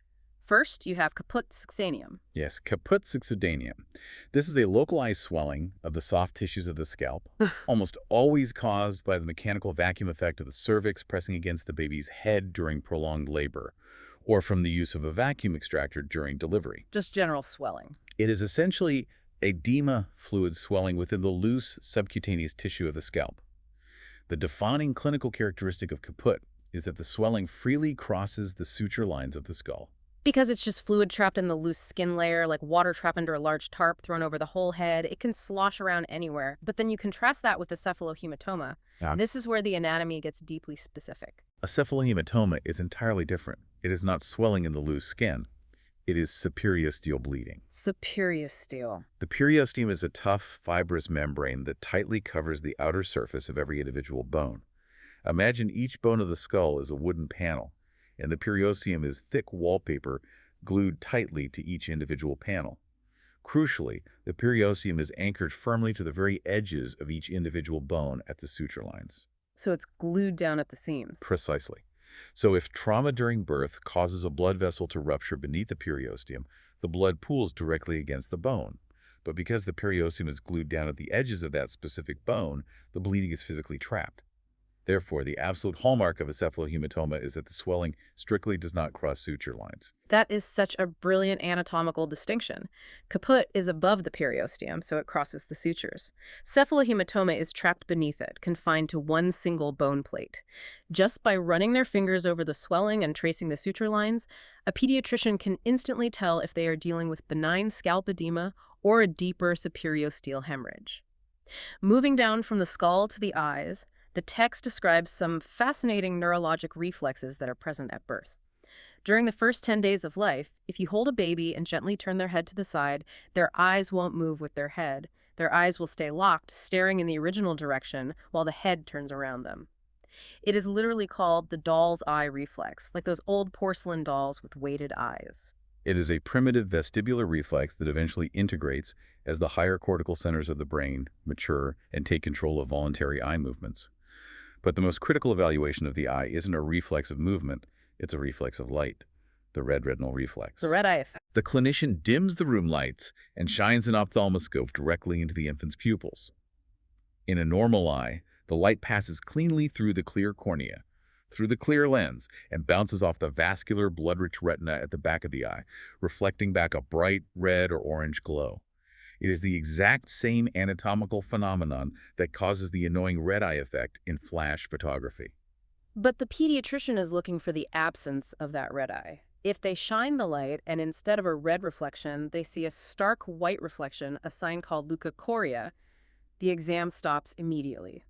[SPEAKER 1] First, you have caput succedaneum.
[SPEAKER 2] Yes, caput succedaneum. This is a localized swelling of the soft tissues of the scalp, almost always caused by the mechanical vacuum effect of the cervix pressing against the baby's head during prolonged labor, or from the use of a vacuum extractor during delivery.
[SPEAKER 1] Just general swelling.
[SPEAKER 2] It is essentially edema fluid swelling within the loose subcutaneous tissue of the scalp. The defining clinical characteristic of caput is that the swelling freely crosses the suture lines of the skull.
[SPEAKER 1] Because it's just fluid trapped in the loose skin layer, like water trapped under a large tarp thrown over the whole head, it can slosh around anywhere. But then you contrast that with the cephalohematoma.
[SPEAKER 2] Yeah.
[SPEAKER 1] This is where the anatomy gets deeply specific.
[SPEAKER 2] A cephalohematoma is entirely different. It is not swelling in the loose skin. It is superiosteal bleeding.
[SPEAKER 1] Superiosteal.
[SPEAKER 2] The periosteum is a tough, fibrous membrane that tightly covers the outer surface of every individual bone. Imagine each bone of the skull is a wooden panel, and the periosteum is thick wallpaper glued tightly to each individual panel. Crucially, the periosteum is anchored firmly to the very edges of each individual bone at the suture lines.
[SPEAKER 1] So it's glued down at the seams.
[SPEAKER 2] Precisely. So if trauma during birth causes a blood vessel to rupture beneath the periosteum, the blood pools directly against the bone. But because the periosteum is glued down at the edges of that specific bone, the bleeding is physically trapped. Therefore, the absolute hallmark of a cephalohematoma is that the swelling strictly does not cross suture lines.
[SPEAKER 1] That is such a brilliant anatomical distinction. Caput is above the periosteum, so it crosses the sutures. Cephalohematoma is trapped beneath it, confined to one single bone plate. Just by running their fingers over the swelling and tracing the suture lines, a pediatrician can instantly tell if they are dealing with benign scalp edema or a deeper superiosteal hemorrhage. Moving down from the skull to the eyes, the text describes some fascinating neurologic reflexes that are present at birth. During the first 10 days of life, if you hold a baby and gently turn their head to the side, their eyes won't move with their head. Their eyes will stay locked, staring in the original direction while the head turns around them. It is literally called the doll's eye reflex, like those old porcelain dolls with weighted eyes.
[SPEAKER 2] It is a primitive vestibular reflex that eventually integrates as the higher cortical centers of the brain mature and take control of voluntary eye movements. But the most critical evaluation of the eye isn't a reflex of movement, it's a reflex of light, the red retinal reflex.
[SPEAKER 1] The red eye effect.
[SPEAKER 2] The clinician dims the room lights and shines an ophthalmoscope directly into the infant's pupils. In a normal eye, the light passes cleanly through the clear cornea, through the clear lens, and bounces off the vascular, blood-rich retina at the back of the eye, reflecting back a bright red or orange glow. It is the exact same anatomical phenomenon that causes the annoying red eye effect in flash photography.
[SPEAKER 1] But the pediatrician is looking for the absence of that red eye. If they shine the light and instead of a red reflection, they see a stark white reflection, a sign called leukocoria, the exam stops immediately.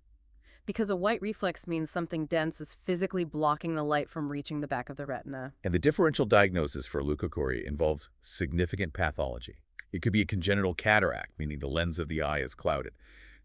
[SPEAKER 1] Because a white reflex means something dense is physically blocking the light from reaching the back of the retina.
[SPEAKER 2] And the differential diagnosis for leukocoria involves significant pathology. It could be a congenital cataract, meaning the lens of the eye is clouded.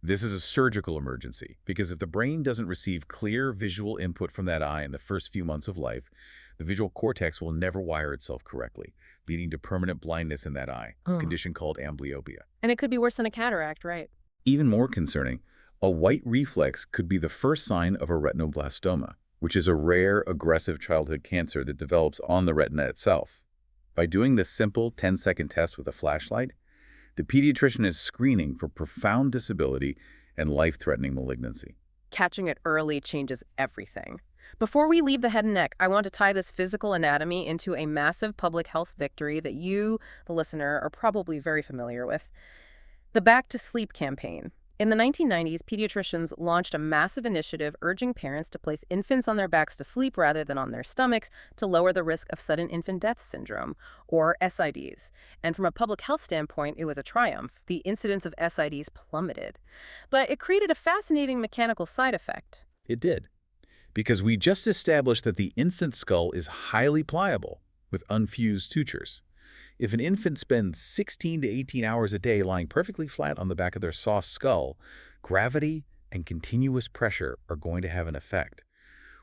[SPEAKER 2] This is a surgical emergency, because if the brain doesn't receive clear visual input from that eye in the first few months of life, the visual cortex will never wire itself correctly, leading to permanent blindness in that eye, a condition called amblyopia.
[SPEAKER 1] And it could be worse than a cataract, right?
[SPEAKER 2] Even more concerning, a white reflex could be the first sign of a retinoblastoma, which is a rare, aggressive childhood cancer that develops on the retina itself. By doing this simple 10-second test with a flashlight, the pediatrician is screening for profound disability and life-threatening malignancy.
[SPEAKER 1] Catching it early changes everything. Before we leave the head and neck, I want to tie this physical anatomy into a massive public health victory that you, the listener, are probably very familiar with. The Back to Sleep campaign. In the 1990s, pediatricians launched a massive initiative urging parents to place infants on their backs to sleep rather than on their stomachs to lower the risk of sudden infant death syndrome, or SIDs. And from a public health standpoint, it was a triumph. The incidence of SIDs plummeted. But it created a fascinating mechanical side effect.
[SPEAKER 2] It did, because we just established that the infant skull is highly pliable with unfused sutures. If an infant spends 16 to 18 hours a day lying perfectly flat on the back of their soft skull, gravity and continuous pressure are going to have an effect.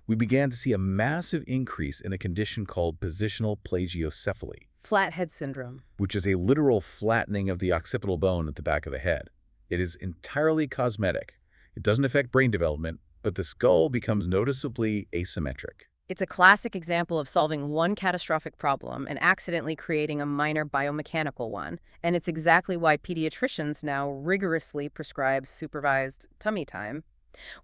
[SPEAKER 2] We began to see a massive increase in a condition called positional plagiocephaly,
[SPEAKER 1] Flathead syndrome.
[SPEAKER 2] which is a literal flattening of the occipital bone at the back of the head. It is entirely cosmetic. It doesn't affect brain development, but the skull becomes noticeably asymmetric.
[SPEAKER 1] It's a classic example of solving one catastrophic problem and accidentally creating a minor biomechanical one. And it's exactly why pediatricians now rigorously prescribe supervised tummy time.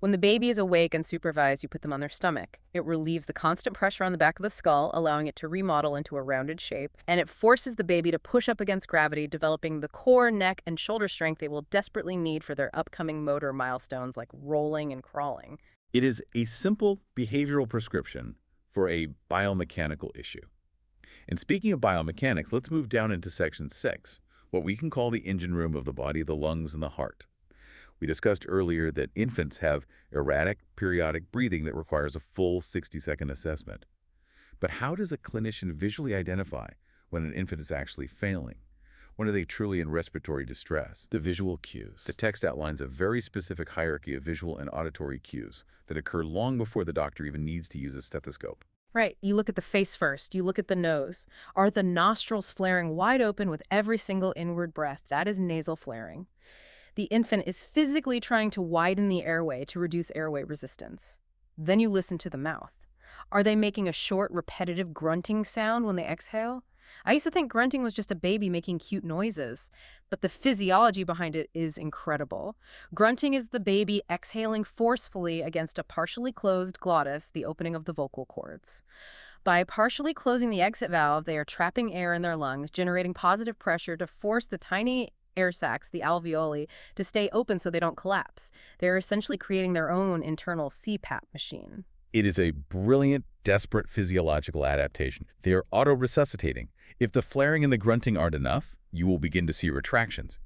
[SPEAKER 1] When the baby is awake and supervised, you put them on their stomach. It relieves the constant pressure on the back of the skull, allowing it to remodel into a rounded shape, and it forces the baby to push up against gravity, developing the core, neck, and shoulder strength they will desperately need for their upcoming motor milestones like rolling and crawling.
[SPEAKER 2] It is a simple behavioral prescription for a biomechanical issue. And speaking of biomechanics, let's move down into section 6, what we can call the engine room of the body, the lungs, and the heart. We discussed earlier that infants have erratic, periodic breathing that requires a full 60-second assessment. But how does a clinician visually identify when an infant is actually failing? When are they truly in respiratory distress? The visual cues. The text outlines a very specific hierarchy of visual and auditory cues that occur long before the doctor even needs to use a stethoscope.
[SPEAKER 1] Right. You look at the face first. You look at the nose. Are the nostrils flaring wide open with every single inward breath? That is nasal flaring. The infant is physically trying to widen the airway to reduce airway resistance. Then you listen to the mouth. Are they making a short, repetitive grunting sound when they exhale? I used to think grunting was just a baby making cute noises, but the physiology behind it is incredible. Grunting is the baby exhaling forcefully against a partially closed glottis, the opening of the vocal cords. By partially closing the exit valve, they are trapping air in their lungs, generating positive pressure to force the tiny air sacs, the alveoli, to stay open so they don't collapse. They're essentially creating their own internal CPAP machine.
[SPEAKER 2] It is a brilliant, desperate physiological adaptation. They are auto-resuscitating. If the flaring and the grunting aren't enough, you will begin to see retractions.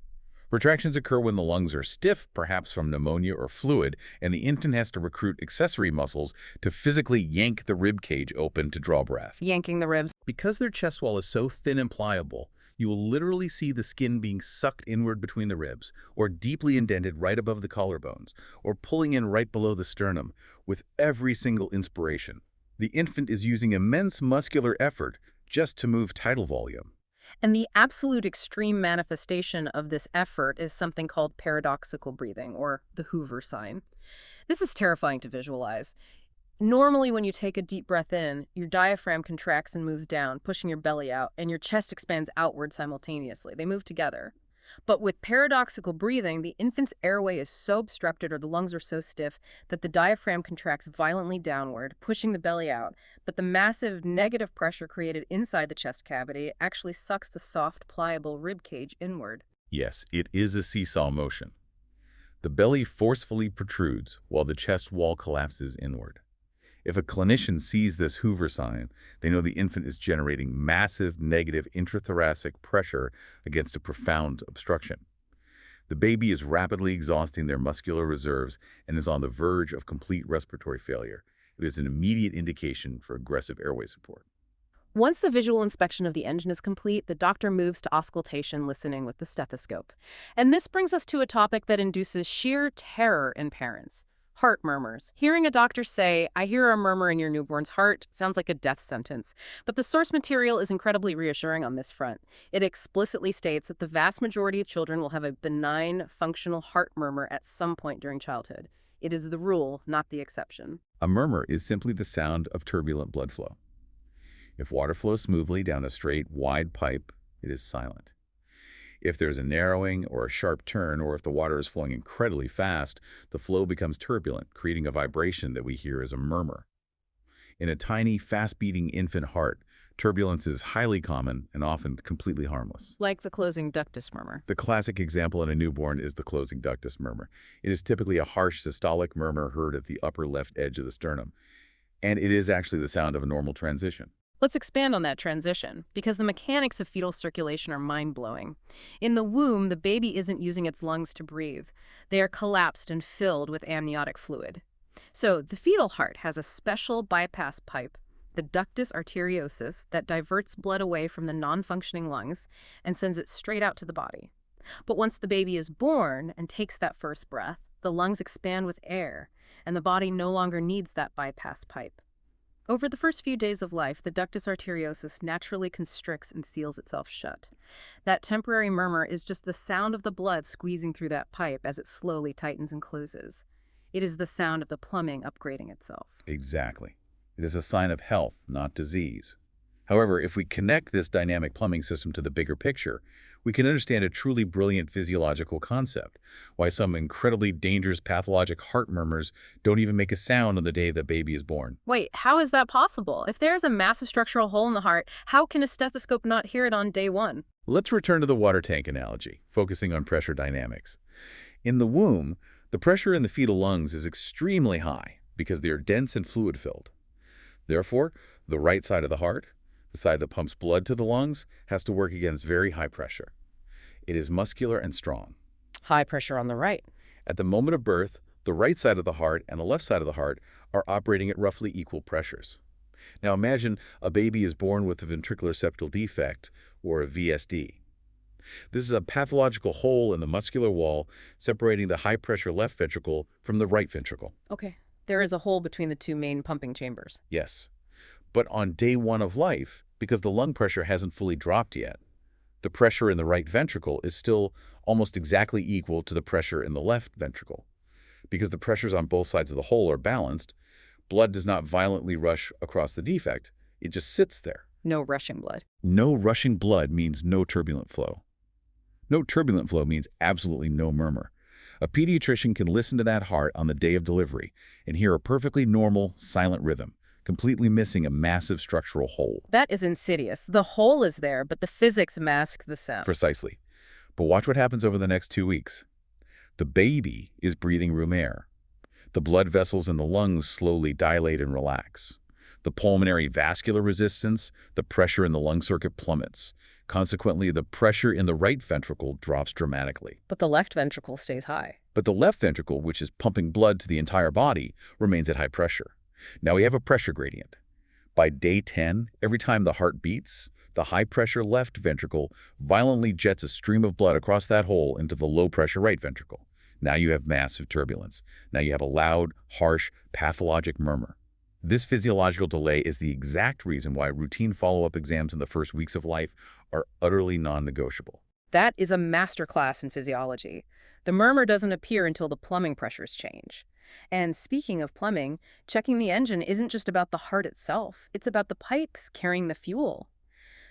[SPEAKER 2] Retractions occur when the lungs are stiff, perhaps from pneumonia or fluid, and the infant has to recruit accessory muscles to physically yank the rib cage open to draw breath.
[SPEAKER 1] Yanking the ribs.
[SPEAKER 2] Because their chest wall is so thin and pliable, you will literally see the skin being sucked inward between the ribs, or deeply indented right above the collarbones, or pulling in right below the sternum with every single inspiration. The infant is using immense muscular effort just to move tidal volume.
[SPEAKER 1] And the absolute extreme manifestation of this effort is something called paradoxical breathing, or the Hoover sign. This is terrifying to visualize. Normally, when you take a deep breath in, your diaphragm contracts and moves down, pushing your belly out, and your chest expands outward simultaneously. They move together. But with paradoxical breathing, the infant's airway is so obstructed or the lungs are so stiff that the diaphragm contracts violently downward, pushing the belly out. But the massive negative pressure created inside the chest cavity actually sucks the soft, pliable rib cage inward.
[SPEAKER 2] Yes, it is a seesaw motion. The belly forcefully protrudes while the chest wall collapses inward. If a clinician sees this Hoover sign, they know the infant is generating massive negative intrathoracic pressure against a profound obstruction. The baby is rapidly exhausting their muscular reserves and is on the verge of complete respiratory failure. It is an immediate indication for aggressive airway support.
[SPEAKER 1] Once the visual inspection of the engine is complete, the doctor moves to auscultation, listening with the stethoscope. And this brings us to a topic that induces sheer terror in parents. Heart murmurs. Hearing a doctor say, "I hear a murmur in your newborn's heart," sounds like a death sentence. But the source material is incredibly reassuring on this front. It explicitly states that the vast majority of children will have a benign, functional heart murmur at some point during childhood. It is the rule, not the exception.
[SPEAKER 2] A murmur is simply the sound of turbulent blood flow. If water flows smoothly down a straight, wide pipe, it is silent. If there's a narrowing or a sharp turn, or if the water is flowing incredibly fast, the flow becomes turbulent, creating a vibration that we hear as a murmur. In a tiny, fast-beating infant heart, turbulence is highly common and often completely harmless.
[SPEAKER 1] Like the closing ductus murmur.
[SPEAKER 2] The classic example in a newborn is the closing ductus murmur. It is typically a harsh systolic murmur heard at the upper left edge of the sternum, and it is actually the sound of a normal transition.
[SPEAKER 1] Let's expand on that transition, because the mechanics of fetal circulation are mind-blowing. In the womb, the baby isn't using its lungs to breathe. They are collapsed and filled with amniotic fluid. So the fetal heart has a special bypass pipe, the ductus arteriosus, that diverts blood away from the non-functioning lungs and sends it straight out to the body. But once the baby is born and takes that first breath, the lungs expand with air, and the body no longer needs that bypass pipe. Over the first few days of life, the ductus arteriosus naturally constricts and seals itself shut. That temporary murmur is just the sound of the blood squeezing through that pipe as it slowly tightens and closes. It is the sound of the plumbing upgrading itself.
[SPEAKER 2] Exactly. It is a sign of health, not disease. However, if we connect this dynamic plumbing system to the bigger picture, we can understand a truly brilliant physiological concept, why some incredibly dangerous pathologic heart murmurs don't even make a sound on the day the baby is born.
[SPEAKER 1] Wait, how is that possible? If there's a massive structural hole in the heart, how can a stethoscope not hear it on day one?
[SPEAKER 2] Let's return to the water tank analogy, focusing on pressure dynamics. In the womb, the pressure in the fetal lungs is extremely high because they are dense and fluid-filled. Therefore, the right side of the heart, the side that pumps blood to the lungs, has to work against very high pressure. It is muscular and strong.
[SPEAKER 1] High pressure on the right.
[SPEAKER 2] At the moment of birth, the right side of the heart and the left side of the heart are operating at roughly equal pressures. Now imagine a baby is born with a ventricular septal defect, or a VSD. This is a pathological hole in the muscular wall separating the high-pressure left ventricle from the right ventricle.
[SPEAKER 1] Okay. There is a hole between the two main pumping chambers.
[SPEAKER 2] Yes. But on day one of life, because the lung pressure hasn't fully dropped yet, the pressure in the right ventricle is still almost exactly equal to the pressure in the left ventricle. Because the pressures on both sides of the hole are balanced, blood does not violently rush across the defect. It just sits there.
[SPEAKER 1] No rushing blood.
[SPEAKER 2] No rushing blood means no turbulent flow. No turbulent flow means absolutely no murmur. A pediatrician can listen to that heart on the day of delivery and hear a perfectly normal, silent rhythm, completely missing a massive structural hole.
[SPEAKER 1] That is insidious. The hole is there, but the physics mask the sound.
[SPEAKER 2] Precisely. But watch what happens over the next 2 weeks. The baby is breathing room air. The blood vessels in the lungs slowly dilate and relax. The pulmonary vascular resistance, the pressure in the lung circuit plummets. Consequently, the pressure in the right ventricle drops dramatically.
[SPEAKER 1] But the left ventricle stays high.
[SPEAKER 2] But the left ventricle, which is pumping blood to the entire body, remains at high pressure. Now we have a pressure gradient. By day 10, every time the heart beats, the high-pressure left ventricle violently jets a stream of blood across that hole into the low-pressure right ventricle. Now you have massive turbulence. Now you have a loud, harsh, pathologic murmur. This physiological delay is the exact reason why routine follow-up exams in the first weeks of life are utterly non-negotiable.
[SPEAKER 1] That is a masterclass in physiology. The murmur doesn't appear until the plumbing pressures change. And speaking of plumbing, checking the engine isn't just about the heart itself. It's about the pipes carrying the fuel.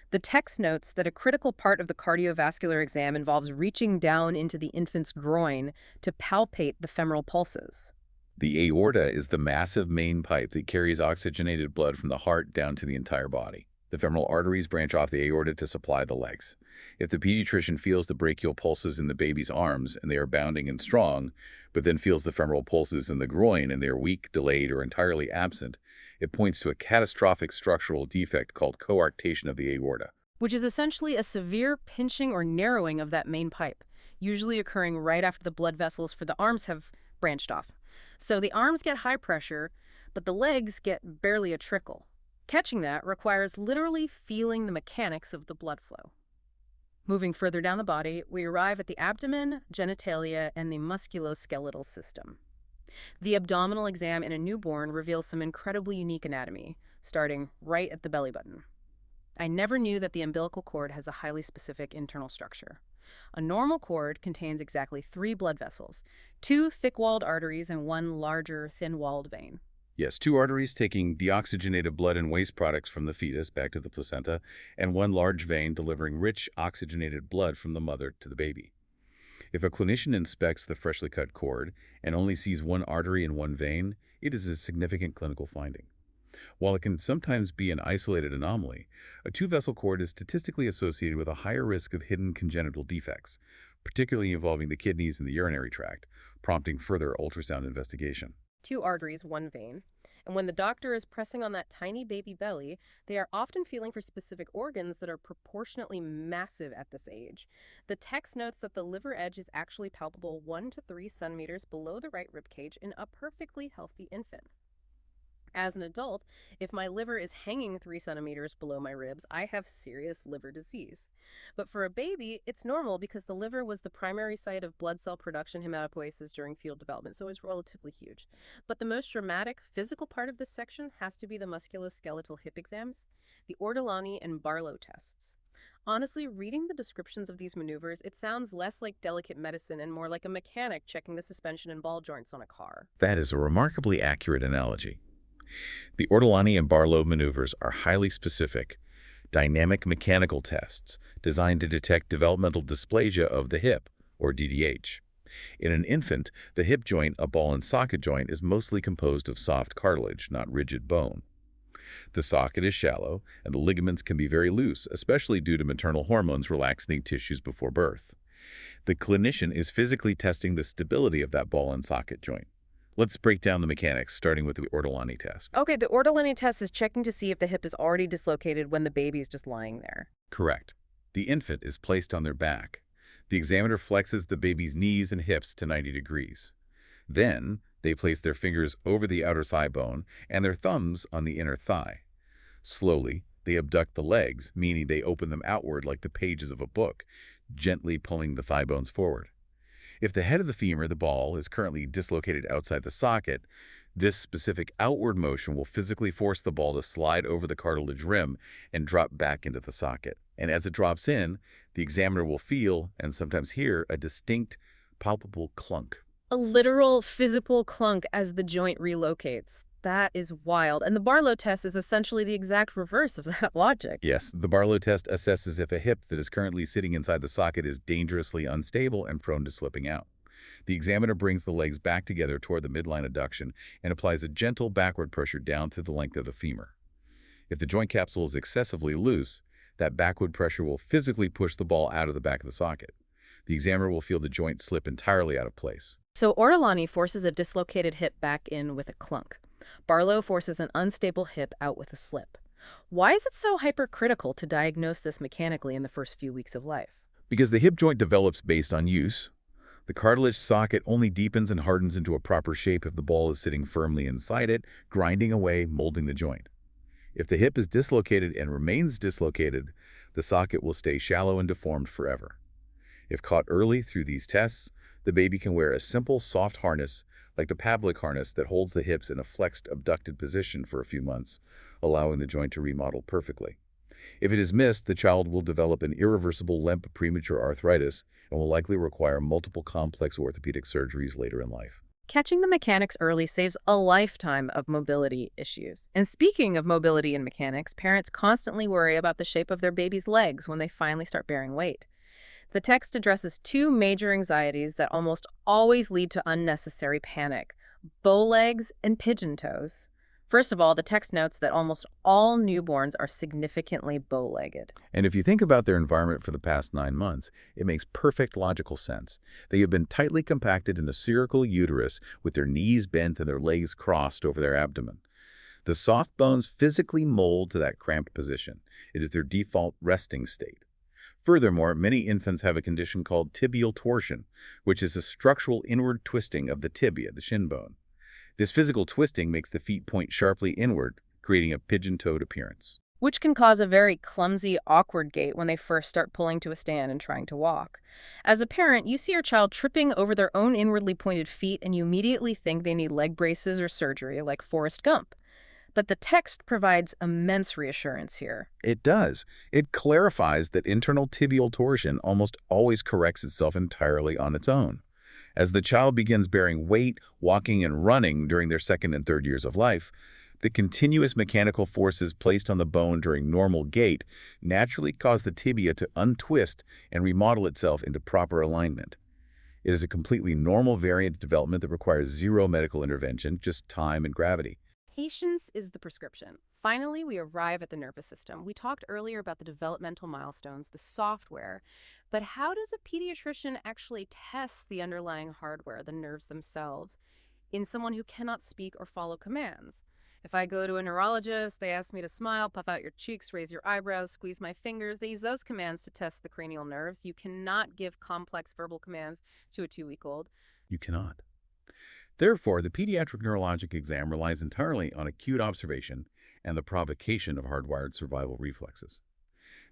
[SPEAKER 1] The text notes that a critical part of the cardiovascular exam involves reaching down into the infant's groin to palpate the femoral pulses.
[SPEAKER 2] The aorta is the massive main pipe that carries oxygenated blood from the heart down to the entire body. The femoral arteries branch off the aorta to supply the legs. If the pediatrician feels the brachial pulses in the baby's arms and they are bounding and strong, but then feels the femoral pulses in the groin and they are weak, delayed, or entirely absent, it points to a catastrophic structural defect called coarctation of the aorta.
[SPEAKER 1] Which is essentially a severe pinching or narrowing of that main pipe, usually occurring right after the blood vessels for the arms have branched off. So the arms get high pressure, but the legs get barely a trickle. Catching that requires literally feeling the mechanics of the blood flow. Moving further down the body, we arrive at the abdomen, genitalia, and the musculoskeletal system. The abdominal exam in a newborn reveals some incredibly unique anatomy, starting right at the belly button. I never knew that the umbilical cord has a highly specific internal structure. A normal cord contains exactly 3 blood vessels, 2 thick-walled arteries and 1 larger, thin-walled vein.
[SPEAKER 2] Yes, two arteries taking deoxygenated blood and waste products from the fetus back to the placenta, and one large vein delivering rich oxygenated blood from the mother to the baby. If a clinician inspects the freshly cut cord and only sees one artery and one vein, it is a significant clinical finding. While it can sometimes be an isolated anomaly, a two-vessel cord is statistically associated with a higher risk of hidden congenital defects, particularly involving the kidneys and the urinary tract, prompting further ultrasound investigation.
[SPEAKER 1] Two arteries, one vein. And when the doctor is pressing on that tiny baby belly, they are often feeling for specific organs that are proportionately massive at this age. The text notes that the liver edge is actually palpable 1 to 3 centimeters below the right rib cage in a perfectly healthy infant. As an adult, if my liver is hanging 3 centimeters below my ribs, I have serious liver disease. But for a baby, it's normal because the liver was the primary site of blood cell production hematopoiesis during fetal development, so it's relatively huge. But the most dramatic physical part of this section has to be the musculoskeletal hip exams, the Ortolani and Barlow tests. Honestly, reading the descriptions of these maneuvers, it sounds less like delicate medicine and more like a mechanic checking the suspension and ball joints on a car.
[SPEAKER 2] That is a remarkably accurate analogy. The Ortolani and Barlow maneuvers are highly specific, dynamic mechanical tests designed to detect developmental dysplasia of the hip, or DDH. In an infant, the hip joint, a ball and socket joint, is mostly composed of soft cartilage, not rigid bone. The socket is shallow, and the ligaments can be very loose, especially due to maternal hormones relaxing tissues before birth. The clinician is physically testing the stability of that ball and socket joint. Let's break down the mechanics, starting with the Ortolani test.
[SPEAKER 1] Okay, the Ortolani test is checking to see if the hip is already dislocated when the baby is just lying there.
[SPEAKER 2] Correct. The infant is placed on their back. The examiner flexes the baby's knees and hips to 90 degrees. Then, they place their fingers over the outer thigh bone and their thumbs on the inner thigh. Slowly, they abduct the legs, meaning they open them outward like the pages of a book, gently pulling the thigh bones forward. If the head of the femur, the ball, is currently dislocated outside the socket, this specific outward motion will physically force the ball to slide over the cartilage rim and drop back into the socket. And as it drops in, the examiner will feel, and sometimes hear, a distinct, palpable clunk.
[SPEAKER 1] A literal physical clunk as the joint relocates. That is wild. And the Barlow test is essentially the exact reverse of that logic.
[SPEAKER 2] Yes, the Barlow test assesses if a hip that is currently sitting inside the socket is dangerously unstable and prone to slipping out. The examiner brings the legs back together toward the midline adduction and applies a gentle backward pressure down through the length of the femur. If the joint capsule is excessively loose, that backward pressure will physically push the ball out of the back of the socket. The examiner will feel the joint slip entirely out of place.
[SPEAKER 1] So Ortolani forces a dislocated hip back in with a clunk. Barlow forces an unstable hip out with a slip. Why is it so hypercritical to diagnose this mechanically in the first few weeks of life?
[SPEAKER 2] Because the hip joint develops based on use. The cartilage socket only deepens and hardens into a proper shape if the ball is sitting firmly inside it, grinding away, molding the joint. If the hip is dislocated and remains dislocated, the socket will stay shallow and deformed forever. If caught early through these tests, the baby can wear a simple, soft harness like the Pavlik harness that holds the hips in a flexed, abducted position for a few months, allowing the joint to remodel perfectly. If it is missed, the child will develop an irreversible limp premature arthritis and will likely require multiple complex orthopedic surgeries later in life.
[SPEAKER 1] Catching the mechanics early saves a lifetime of mobility issues. And speaking of mobility and mechanics, parents constantly worry about the shape of their baby's legs when they finally start bearing weight. The text addresses two major anxieties that almost always lead to unnecessary panic: bow legs and pigeon toes. First of all, the text notes that almost all newborns are significantly bow-legged.
[SPEAKER 2] And if you think about their environment for the past 9 months, it makes perfect logical sense. They have been tightly compacted in a spherical uterus with their knees bent and their legs crossed over their abdomen. The soft bones physically mold to that cramped position. It is their default resting state. Furthermore, many infants have a condition called tibial torsion, which is a structural inward twisting of the tibia, the shin bone. This physical twisting makes the feet point sharply inward, creating a pigeon-toed appearance.
[SPEAKER 1] Which can cause a very clumsy, awkward gait when they first start pulling to a stand and trying to walk. As a parent, you see your child tripping over their own inwardly pointed feet and you immediately think they need leg braces or surgery, like Forrest Gump. But the text provides immense reassurance here.
[SPEAKER 2] It does. It clarifies that internal tibial torsion almost always corrects itself entirely on its own. As the child begins bearing weight, walking, and running during their second and third years of life, the continuous mechanical forces placed on the bone during normal gait naturally cause the tibia to untwist and remodel itself into proper alignment. It is a completely normal variant of development that requires zero medical intervention, just time and gravity.
[SPEAKER 1] Patience is the prescription. Finally, we arrive at the nervous system. We talked earlier about the developmental milestones, the software, but how does a pediatrician actually test the underlying hardware, the nerves themselves, in someone who cannot speak or follow commands? If I go to a neurologist, they ask me to smile, puff out your cheeks, raise your eyebrows, squeeze my fingers. They use those commands to test the cranial nerves. You cannot give complex verbal commands to a 2-week-old.
[SPEAKER 2] You cannot. Therefore, the pediatric neurologic exam relies entirely on acute observation and the provocation of hardwired survival reflexes.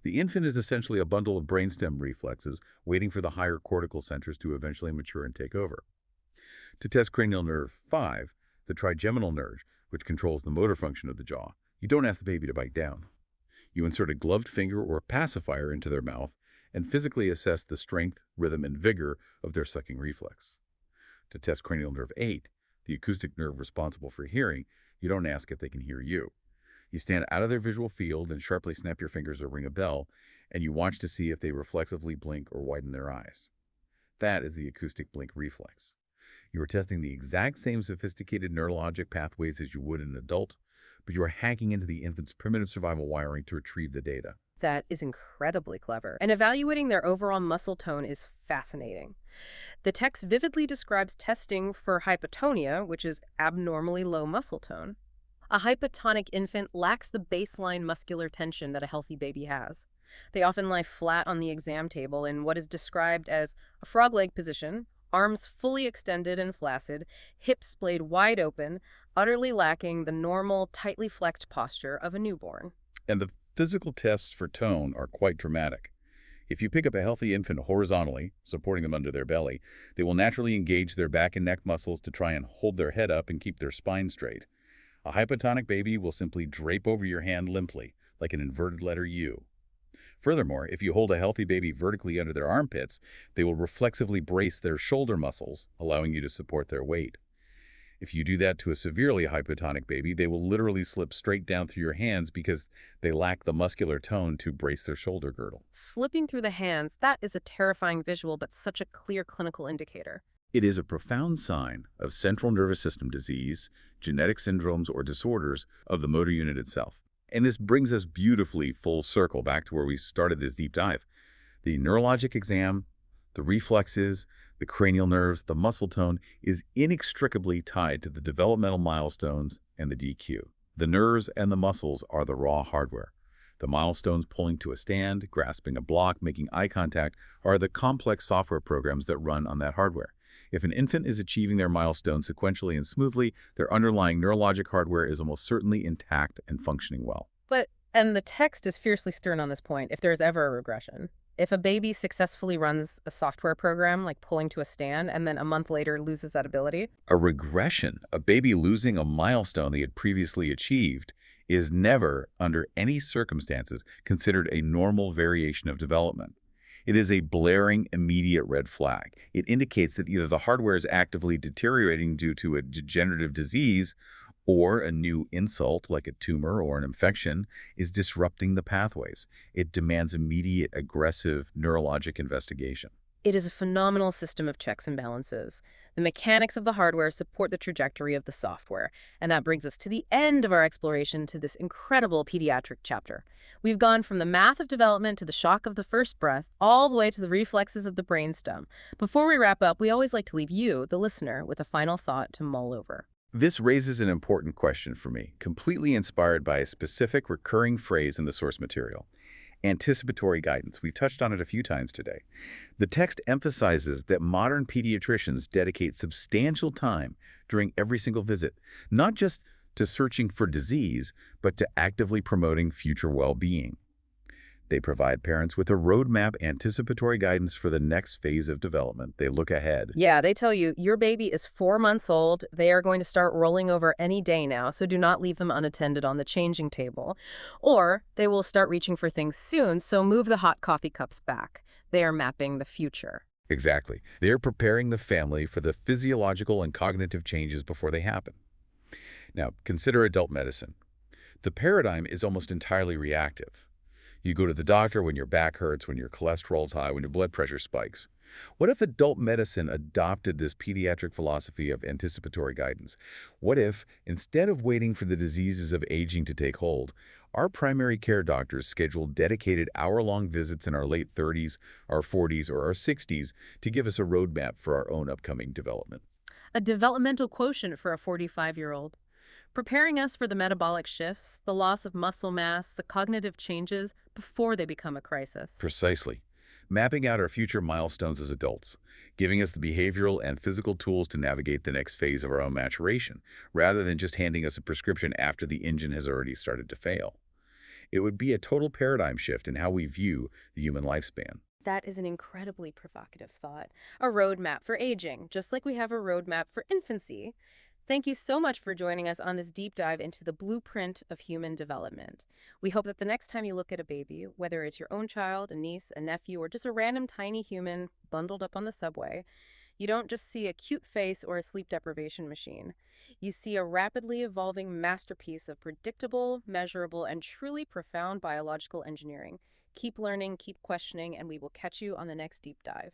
[SPEAKER 2] The infant is essentially a bundle of brainstem reflexes waiting for the higher cortical centers to eventually mature and take over. To test cranial nerve 5, the trigeminal nerve, which controls the motor function of the jaw, you don't ask the baby to bite down. You insert a gloved finger or a pacifier into their mouth and physically assess the strength, rhythm, and vigor of their sucking reflex. To test cranial nerve 8, the acoustic nerve responsible for hearing, you don't ask if they can hear you. You stand out of their visual field and sharply snap your fingers or ring a bell, and you watch to see if they reflexively blink or widen their eyes. That is the acoustic blink reflex. You are testing the exact same sophisticated neurologic pathways as you would an adult, but you are hacking into the infant's primitive survival wiring to retrieve the data.
[SPEAKER 1] That is incredibly clever. And evaluating their overall muscle tone is fascinating. The text vividly describes testing for hypotonia, which is abnormally low muscle tone. A hypotonic infant lacks the baseline muscular tension that a healthy baby has. They often lie flat on the exam table in what is described as a frog leg position, arms fully extended and flaccid, hips splayed wide open, utterly lacking the normal, tightly flexed posture of a newborn.
[SPEAKER 2] And the physical tests for tone are quite dramatic. If you pick up a healthy infant horizontally, supporting them under their belly, they will naturally engage their back and neck muscles to try and hold their head up and keep their spine straight. A hypotonic baby will simply drape over your hand limply, like an inverted letter U. Furthermore, if you hold a healthy baby vertically under their armpits, they will reflexively brace their shoulder muscles, allowing you to support their weight. If you do that to a severely hypotonic baby, they will literally slip straight down through your hands because they lack the muscular tone to brace their shoulder girdle.
[SPEAKER 1] Slipping through the hands, that is a terrifying visual, but such a clear clinical indicator.
[SPEAKER 2] It is a profound sign of central nervous system disease, genetic syndromes, or disorders of the motor unit itself. And this brings us beautifully full circle back to where we started this deep dive. The neurologic exam, the reflexes, the cranial nerves, the muscle tone is inextricably tied to the developmental milestones and the DQ. The nerves and the muscles are the raw hardware. The milestones pulling to a stand, grasping a block, making eye contact are the complex software programs that run on that hardware. If an infant is achieving their milestones sequentially and smoothly, their underlying neurologic hardware is almost certainly intact and functioning well.
[SPEAKER 1] And the text is fiercely stern on this point, if there is ever a regression. If a baby successfully runs a software program, like pulling to a stand, and then a month later loses that ability.
[SPEAKER 2] A regression, a baby losing a milestone they had previously achieved, is never, under any circumstances, considered a normal variation of development. It is a blaring, immediate red flag. It indicates that either the hardware is actively deteriorating due to a degenerative disease, or a new insult, like a tumor or an infection, is disrupting the pathways. It demands immediate, aggressive neurologic investigation.
[SPEAKER 1] It is a phenomenal system of checks and balances. The mechanics of the hardware support the trajectory of the software. And that brings us to the end of our exploration to this incredible pediatric chapter. We've gone from the math of development to the shock of the first breath, all the way to the reflexes of the brainstem. Before we wrap up, we always like to leave you, the listener, with a final thought to mull over.
[SPEAKER 2] This raises an important question for me, completely inspired by a specific recurring phrase in the source material. Anticipatory guidance. We've touched on it a few times today. The text emphasizes that modern pediatricians dedicate substantial time during every single visit, not just to searching for disease, but to actively promoting future well-being. They provide parents with a roadmap, anticipatory guidance for the next phase of development. They look ahead.
[SPEAKER 1] Yeah, they tell you, your baby is 4 months old. They are going to start rolling over any day now, so do not leave them unattended on the changing table. Or they will start reaching for things soon, so move the hot coffee cups back. They are mapping the future.
[SPEAKER 2] Exactly. They're preparing the family for the physiological and cognitive changes before they happen. Now, consider adult medicine. The paradigm is almost entirely reactive. You go to the doctor when your back hurts, when your cholesterol's high, when your blood pressure spikes. What if adult medicine adopted this pediatric philosophy of anticipatory guidance? What if, instead of waiting for the diseases of aging to take hold, our primary care doctors scheduled dedicated hour-long visits in our late 30s, our 40s, or our 60s to give us a roadmap for our own upcoming development?
[SPEAKER 1] A developmental quotient for a 45-year-old, preparing us for the metabolic shifts, the loss of muscle mass, the cognitive changes before they become a crisis.
[SPEAKER 2] Precisely. Mapping out our future milestones as adults, giving us the behavioral and physical tools to navigate the next phase of our own maturation, rather than just handing us a prescription after the engine has already started to fail. It would be a total paradigm shift in how we view the human lifespan.
[SPEAKER 1] That is an incredibly provocative thought. A roadmap for aging, just like we have a roadmap for infancy. Thank you so much for joining us on this deep dive into the blueprint of human development. We hope that the next time you look at a baby, whether it's your own child, a niece, a nephew, or just a random tiny human bundled up on the subway, you don't just see a cute face or a sleep deprivation machine. You see a rapidly evolving masterpiece of predictable, measurable, and truly profound biological engineering. Keep learning, keep questioning, and we will catch you on the next deep dive.